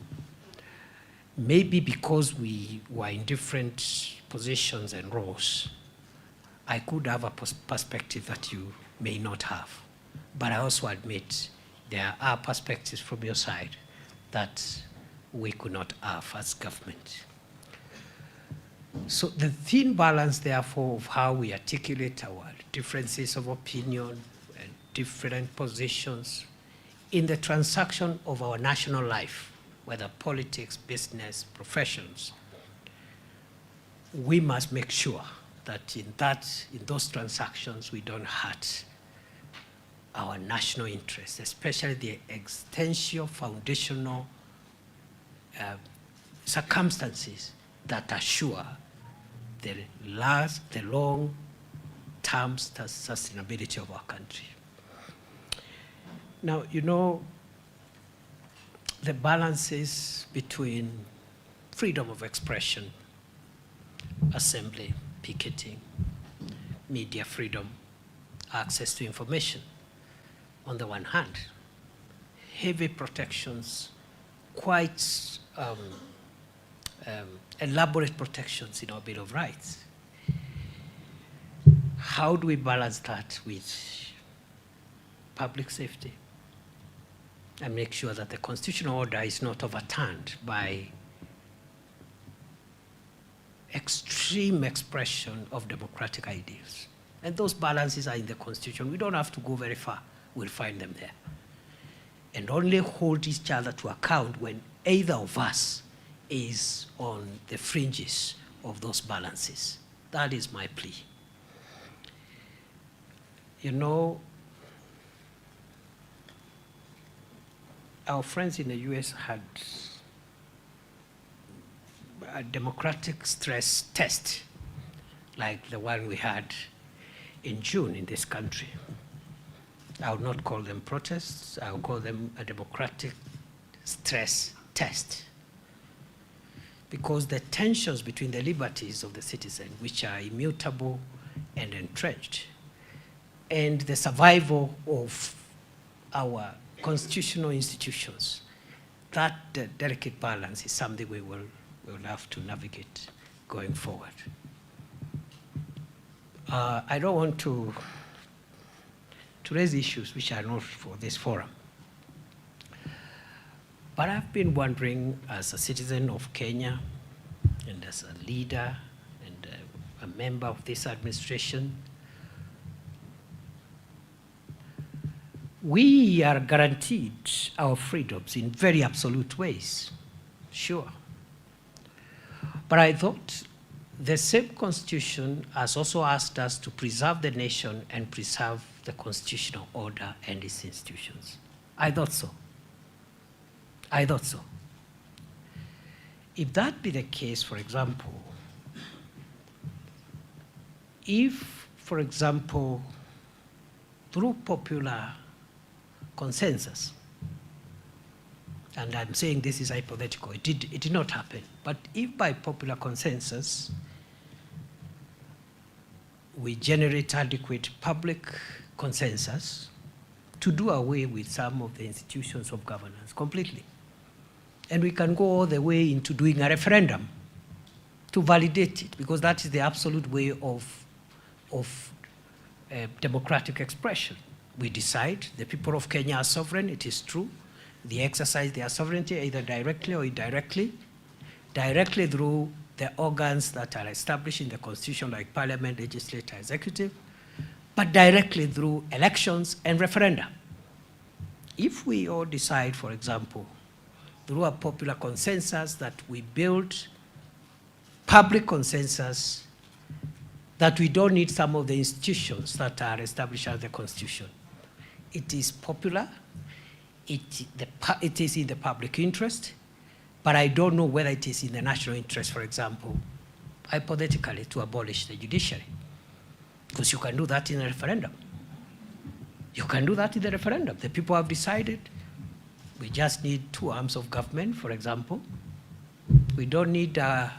Maybe because we were in different positions and roles, I could have a perspective that you may not have. But I also admit there are perspectives from your side that we could not have as government. So the thin balance, therefore, of how we articulate our differences of opinion and different positions in the transaction of our national life, whether politics, business, professions, we must make sure that in those transactions we don't hurt our national interests, especially the existential, foundational circumstances that assure the long-term sustainability of our country. Now, you know, the balances between freedom of expression, assembly, picketing, media freedom, access to information, on the one hand, heavy protections, quite elaborate protections in our Bill of Rights. How do we balance that with public safety and make sure that the constitutional order is not overturned by extreme expression of democratic ideas? And those balances are in the Constitution. We don't have to go very far. We'll find them there. And only hold each other to account when either of us is on the fringes of those balances. That is my plea. You know, our friends in the US had a democratic stress test like the one we had in June in this country. I would not call them protests, I would call them a democratic stress test. Because the tensions between the liberties of the citizen, which are immutable and entrenched, and the survival of our constitutional institutions, that delicate balance is something we will have to navigate going forward. I don't want to raise issues which are not for this forum. But I've been wondering, as a citizen of Kenya and as a leader and a member of this administration, we are guaranteed our freedoms in very absolute ways, sure. But I thought the same Constitution has also asked us to preserve the nation and preserve the constitutional order and its institutions. I thought so. I thought so. If that be the case, for example, if, for example, through popular consensus, and I'm saying this is hypothetical, it did not happen, but if by popular consensus we generate adequate public consensus to do away with some of the institutions of governance completely, and we can go all the way into doing a referendum to validate it, because that is the absolute way of democratic expression. We decide, the people of Kenya are sovereign, it is true. They exercise their sovereignty either directly or indirectly, directly through the organs that are established in the Constitution like Parliament, Legislature, Executive, but directly through elections and referenda. If we all decide, for example, through a popular consensus that we build public consensus that we don't need some of the institutions that are established under the Constitution. It is popular, it is in the public interest, but I don't know whether it is in the national interest, for example, hypothetically, to abolish the judiciary. Because you can do that in a referendum. You can do that in the referendum. The people have decided we just need 2 arms of government, for example. We don't need an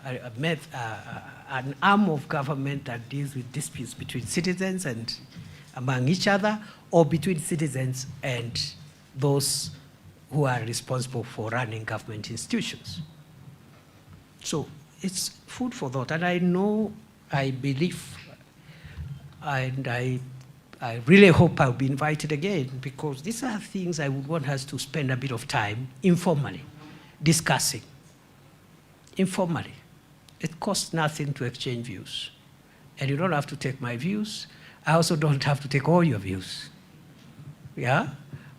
arm of government that deals with disputes between citizens and among each other, or between citizens and those who are responsible for running government institutions. So it's food for thought. And I know, I believe, and I really hope I'll be invited again, because these are things I would want us to spend a bit of time informally discussing. Informally. It costs nothing to exchange views. And you don't have to take my views. I also don't have to take all your views. Yeah?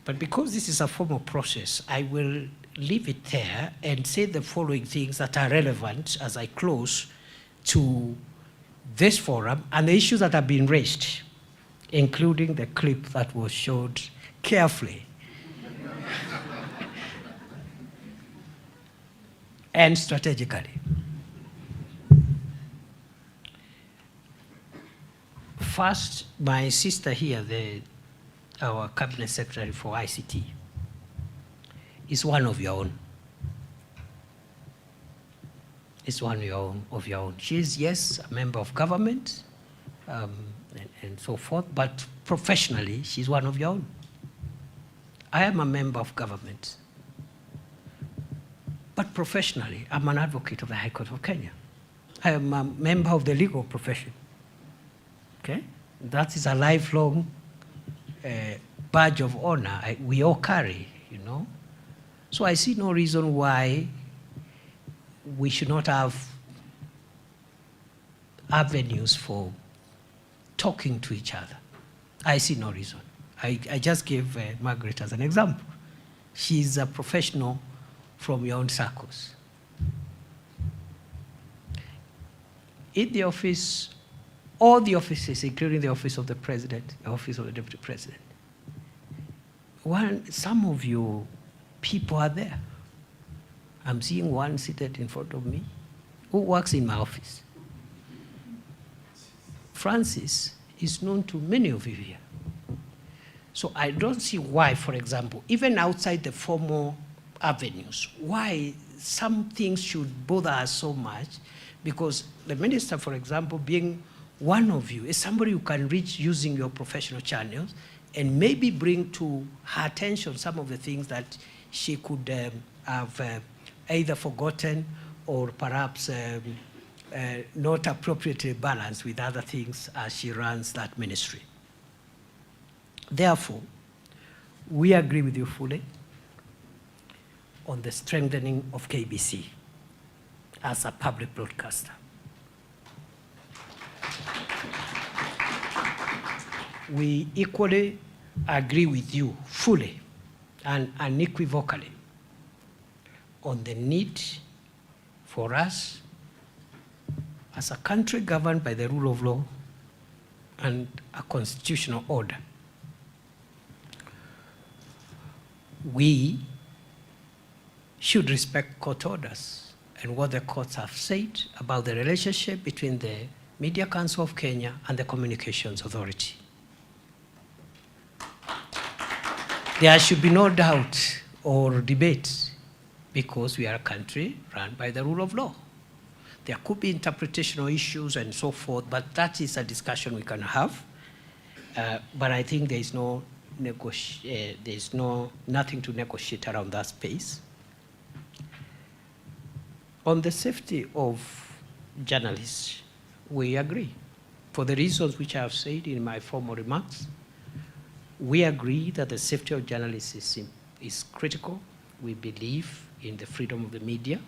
But because this is a formal process, I will leave it there and say the following things that are relevant as I close to this forum and the issues that have been raised, including the clip that was showed carefully and strategically. First, my sister here, our cabinet secretary for ICT, is one of your own. Is one of your own. She is, yes, a member of government, and so forth, but professionally, she's one of your own. I am a member of government, but professionally, I'm an advocate of the High Court of Kenya. I am a member of the legal profession. Okay? That is a lifelong badge of honor we all carry, you know. So I see no reason why we should not have avenues for talking to each other. I see no reason. I just gave Margaret as an example. She's a professional from your own circles. In the office, all the offices, including the office of the president, the office of the deputy president, some of you people are there. I'm seeing one seated in front of me who works in my office. Francis is known to many of you here. So I don't see why, for example, even outside the formal avenues, why some things should bother us so much, because the minister, for example, being one of you, is somebody who can reach using your professional channels and maybe bring to her attention some of the things that she could have either forgotten or perhaps not appropriately balanced with other things as she runs that ministry. Therefore, we agree with you fully on the strengthening of KBC as a public broadcaster. We equally agree with you fully and unequivocally on the need for us as a country governed by the rule of law and a constitutional order. We should respect court orders and what the courts have said about the relationship between the Media Council of Kenya and the Communications Authority. There should be no doubt or debate because we are a country run by the rule of law. There could be interpretational issues and so forth, but that is a discussion we can have. But I think there is nothing to negotiate around that space. On the safety of journalists, we agree. For the reasons which I have said in my formal remarks, we agree that the safety of journalists is critical. We believe in the freedom of the media.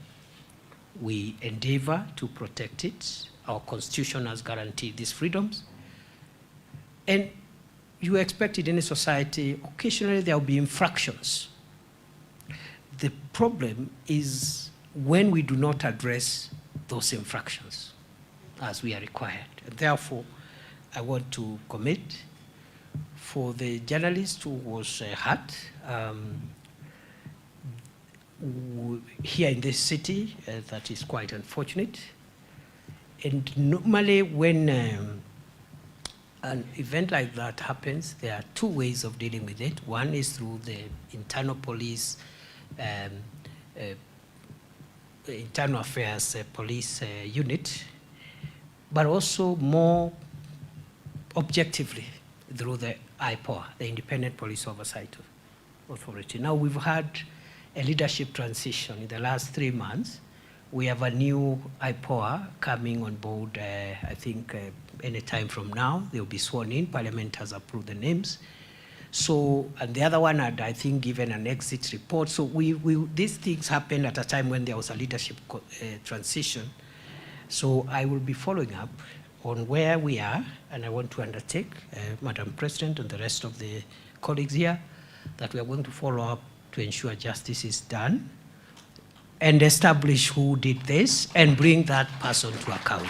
We endeavor to protect it. Our Constitution has guaranteed these freedoms. And you expect in any society, occasionally there will be infractions. The problem is when we do not address those infractions. as we are required. And therefore, I want to commit for the journalist who was hurt here in this city. That is quite unfortunate. And normally when an event like that happens, there are two ways of dealing with it. One is through the internal police, internal affairs police unit, but also more objectively through the IPOA, the Independent Police Oversight Authority. Now we've had a leadership transition in the last 3 months. We have a new IPOA coming on board, I think any time from now. They'll be sworn in. Parliament has approved the names. So, and the other one had, I think, given an exit report. So these things happened at a time when there was a leadership transition. So I will be following up on where we are, and I want to undertake, Madam President and the rest of the colleagues here, that we are going to follow up to ensure justice is done and establish who did this and bring that person to account.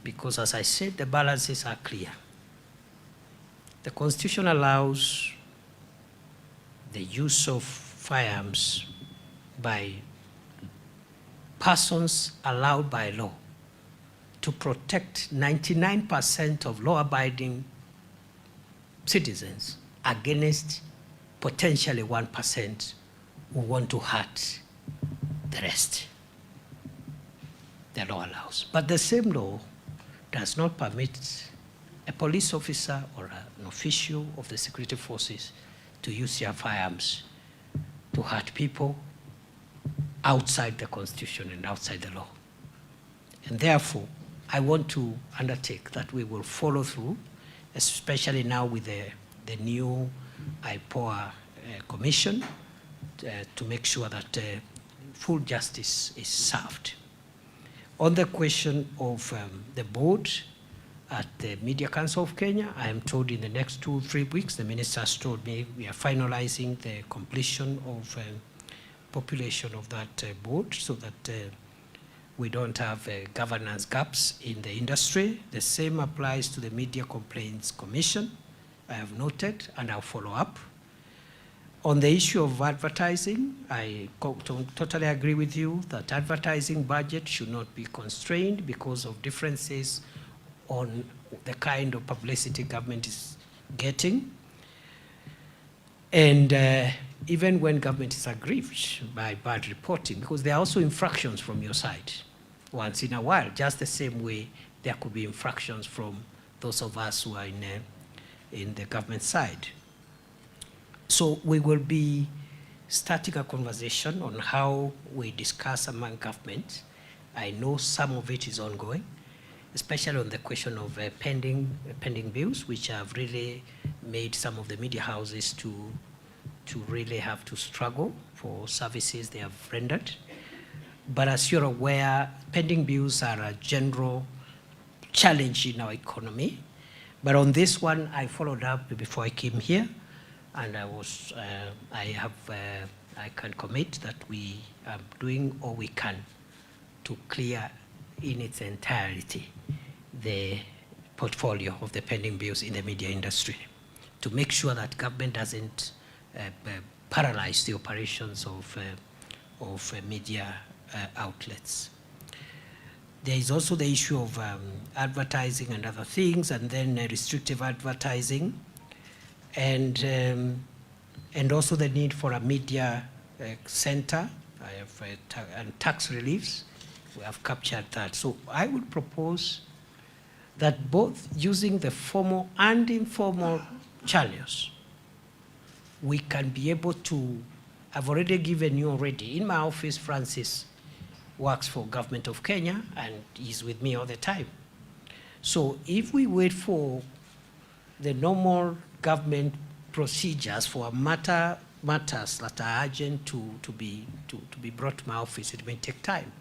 Because as I said, the balances are clear. The Constitution allows the use of firearms by persons allowed by law to protect 99% of law-abiding citizens against potentially 1% who want to hurt the rest. The law allows. But the same law does not permit a police officer or an official of the security forces to use their firearms to hurt people outside the Constitution and outside the law. And therefore, I want to undertake that we will follow through, especially now with the new IPOA commission, to make sure that full justice is served. On the question of the board at the Media Council of Kenya, I am told in the next 2-3 weeks, the minister has told me we are finalizing the completion of population of that board so that we don't have governance gaps in the industry. The same applies to the Media Complaints Commission. I have noted and I'll follow up. On the issue of advertising, I totally agree with you that advertising budget should not be constrained because of differences on the kind of publicity government is getting. And even when government is aggrieved by bad reporting, because there are also infractions from your side once in a while, just the same way there could be infractions from those of us who are in the government side. So we will be starting a conversation on how we discuss among government. I know some of it is ongoing, especially on the question of pending bills, which have really made some of the media houses to really have to struggle for services they have rendered. But as you're aware, pending bills are a general challenge in our economy. But on this one, I followed up before I came here, and I can commit that we are doing all we can to clear in its entirety the portfolio of the pending bills in the media industry, to make sure that government doesn't paralyze the operations of media outlets. There is also the issue of advertising and other things, and then restrictive advertising, and also the need for a media center. I have and tax reliefs. We have captured that. So I would propose that both using the formal and informal channels, we can be able to, I've already given you already, in my office, Francis works for Government of Kenya and he's with me all the time. So if we wait for the normal government procedures for matters that are urgent to be brought to my office, it may take time.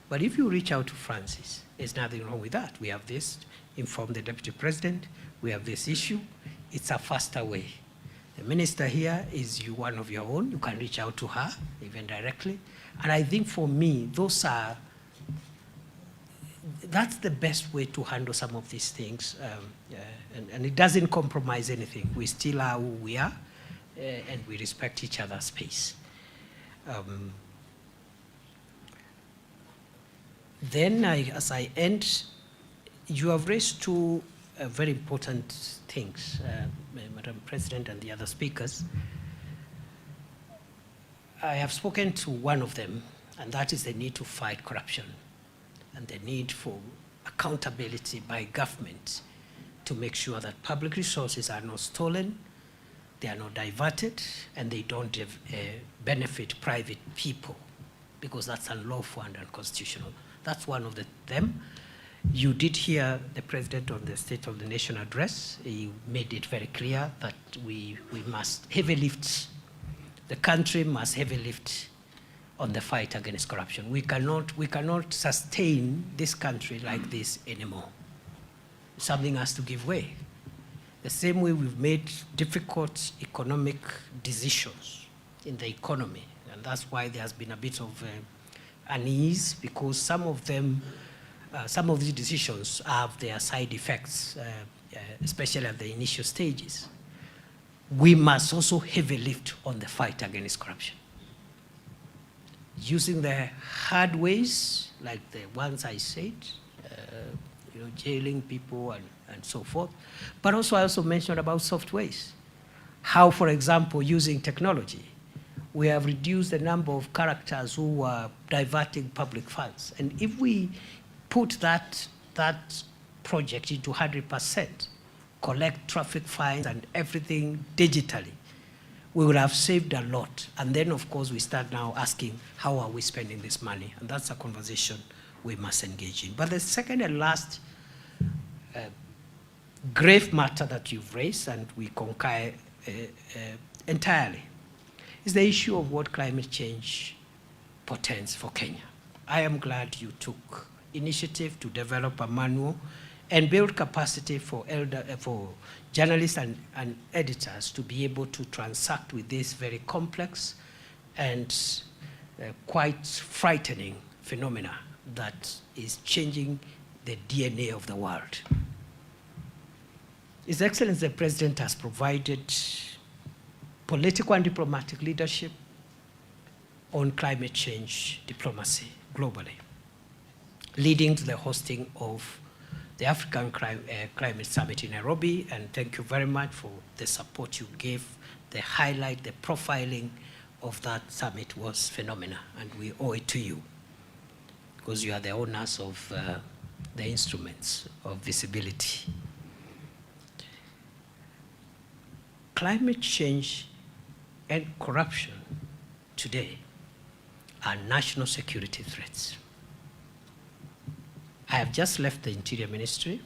But if you reach out to Francis, there's nothing wrong with that. We have this, inform the Deputy President, we have this issue. It's a faster way. The minister here is one of your own. You can reach out to her, even directly. And I think for me, those are that's the best way to handle some of these things, and it doesn't compromise anything. We still are who we are, and we respect each other's space. Then, as I end, you have raised two very important things, Madam President and the other speakers. I have spoken to one of them, and that is the need to fight corruption and the need for accountability by government to make sure that public resources are not stolen, they are not diverted, and they don't benefit private people, because that's unlawful and unconstitutional. That's one of them. You did hear the President on the State of the Nation address. He made it very clear that we must heavy lift, the country must heavy lift on the fight against corruption. We cannot sustain this country like this anymore. Something has to give way. The same way we've made difficult economic decisions in the economy, and that's why there has been a bit of unease, because some of these decisions have their side effects, especially at the initial stages. We must also heavy lift on the fight against corruption, using the hard ways, like the ones I said, jailing people and so forth. But also, I also mentioned about soft ways. How, for example, using technology, we have reduced the number of characters who are diverting public funds. And if we put that project into 100%, collect traffic fines and everything digitally, we would have saved a lot. And then, of course, we start now asking, how are we spending this money? And that's a conversation we must engage in. But the second and last grave matter that you've raised, and we concur entirely, is the issue of what climate change portends for Kenya. I am glad you took initiative to develop a manual and build capacity for journalists and editors to be able to transact with this very complex and quite frightening phenomena that is changing the DNA of the world. His Excellency the President has provided political and diplomatic leadership on climate change diplomacy globally, leading to the hosting of the African Climate Summit in Nairobi. And thank you very much for the support you gave. The highlight, the profiling of that summit was phenomenal, and we owe it to you, because you are the owners of the instruments of visibility. Climate change and corruption today are national security threats. I have just left the Interior Ministry.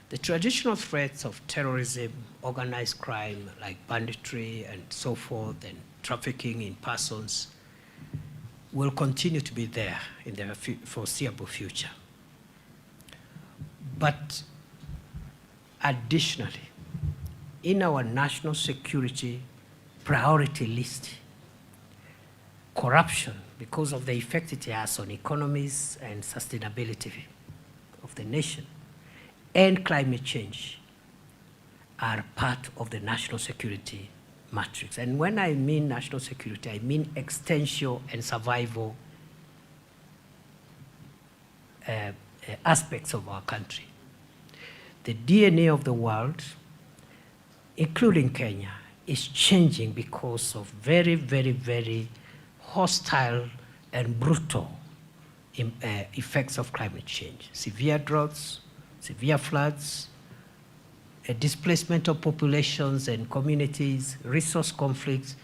The traditional threats of terrorism, organized crime like banditry and so forth, and trafficking in persons will continue to be there in the foreseeable future. But additionally, in our national security priority list, corruption, because of the effect it has on economies and sustainability of the nation, and climate change are part of the national security matrix. And when I mean national security, I mean existential and survival aspects of our country. The DNA of the world, including Kenya, is changing because of very, very, very hostile and brutal effects of climate change. Severe droughts, severe floods, a displacement of populations and communities, resource conflicts,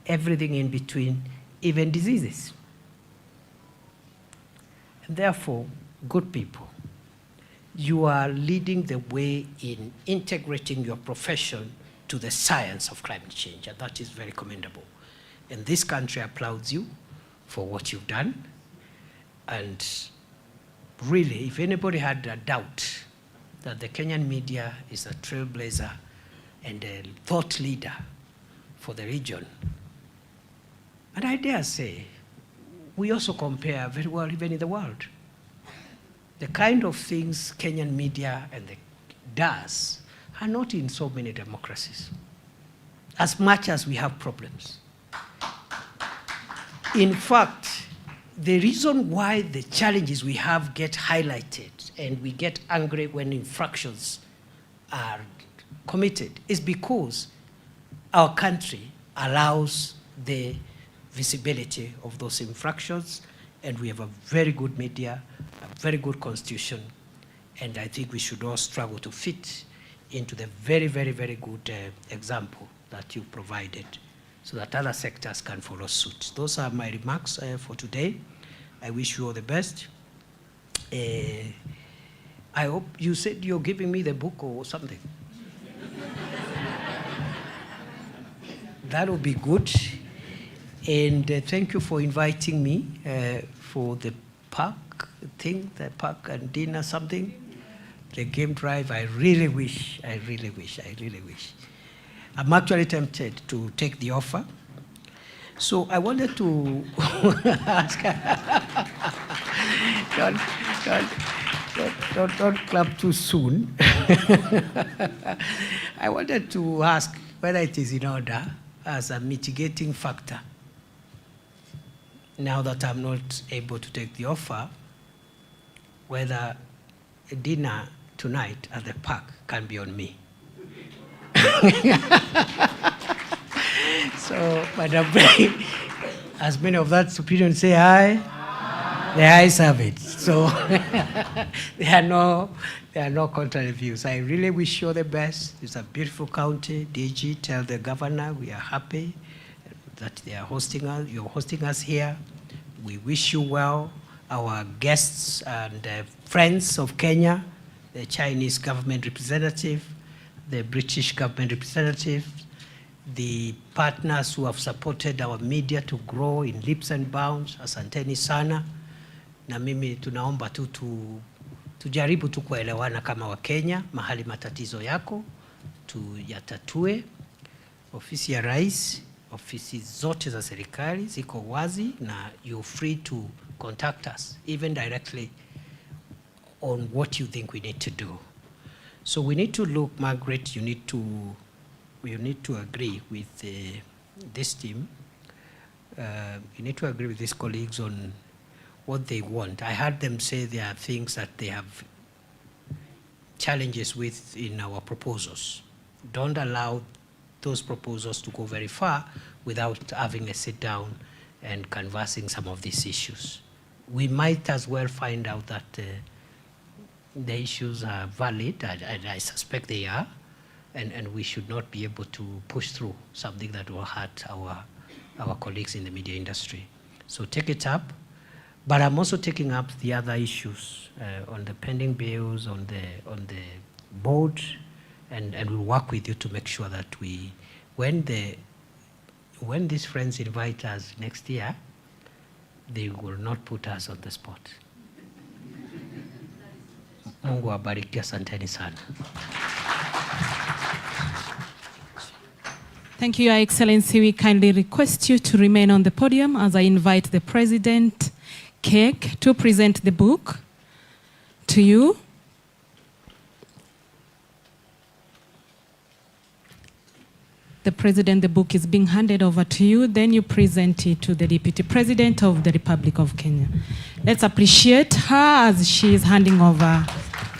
everything in between, even diseases. And therefore, good people, you are leading the way in integrating your profession to the science of climate change, and that is very commendable. And this country applauds you for what you've done. And really, if anybody had a doubt that the Kenyan media is a trailblazer and a thought leader for the region, and I dare say, we also compare very well even in the world. The kind of things Kenyan media does are not in so many democracies, as much as we have problems. In fact, the reason why the challenges we have get highlighted and we get angry when infractions are committed is because our country allows the visibility of those infractions, and we have a very good media, a very good constitution, and I think we should all struggle to fit into the very, very, very good example that you provided, so that other sectors can follow suit. Those are my remarks for today. I wish you all the best. I hope you said you're giving me the book or something. That would be good. And thank you for inviting me for the park thing, the park and dinner something, the game drive. I really wish. I'm actually tempted to take the offer. So I wanted to ask, don't clap too soon. I wanted to ask whether it is in order as a mitigating factor. Now that I'm not able to take the offer, whether a dinner tonight at the park can be on me. So, Madam Bray, as many of that opinion say aye, the ayes have it. So there are no contrary views. I really wish you all the best. It's a beautiful county. DG, tell the governor we are happy that they are hosting us. You're hosting us here. We wish you well. Our guests and friends of Kenya, the Chinese government representative, the British government representative, the partners who have supported our media to grow in leaps and bounds, asanteni sana. Na mimi tunaomba tu tujaribu tu kuelewana kama Wakenya, mahali matatizo yako tuyatatue. Ofisi ya Rais, ofisi zote za serikali ziko wazi, na you're free to contact us, even directly, on what you think we need to do. So we need to look, Margaret, you need to agree with this team. You need to agree with these colleagues on what they want. I heard them say there are things that they have challenges with in our proposals. Don't allow those proposals to go very far without having a sit down and canvassing some of these issues. We might as well find out that the issues are valid, and I suspect they are, and we should not be able to push through something that will hurt our colleagues in the media industry. So take it up, but I'm also taking up the other issues on the pending bills, on the board, and we'll work with you to make sure that when these friends invite us next year, they will not put us on the spot. Mungu awabariki, asanteni sana. Thank you, Your Excellency. We kindly request you to remain on the podium as I invite the President, Kek, to present the book to you. The President, the book is being handed over to you, then you present it to the Deputy President of the Republic of Kenya. Let's appreciate her as she is handing over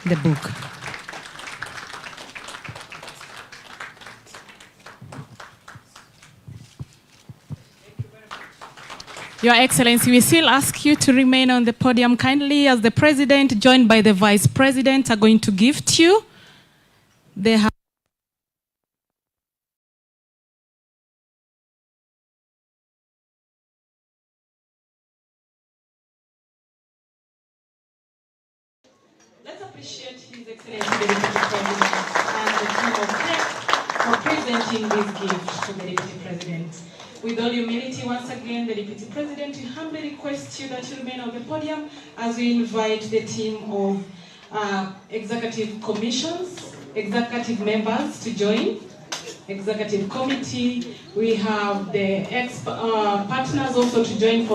the book. Your Excellency, we still ask you to remain on the podium kindly as the President, joined by the Vice President, are going to gift you. They have Let's appreciate His Excellency the Deputy President and the team of Kek for presenting this gift to the Deputy President. With all humility, once again, the Deputy President, we humbly request you that you remain on the podium as we invite the team of executive commissions, executive members to join, executive committee. We have the partners also to join for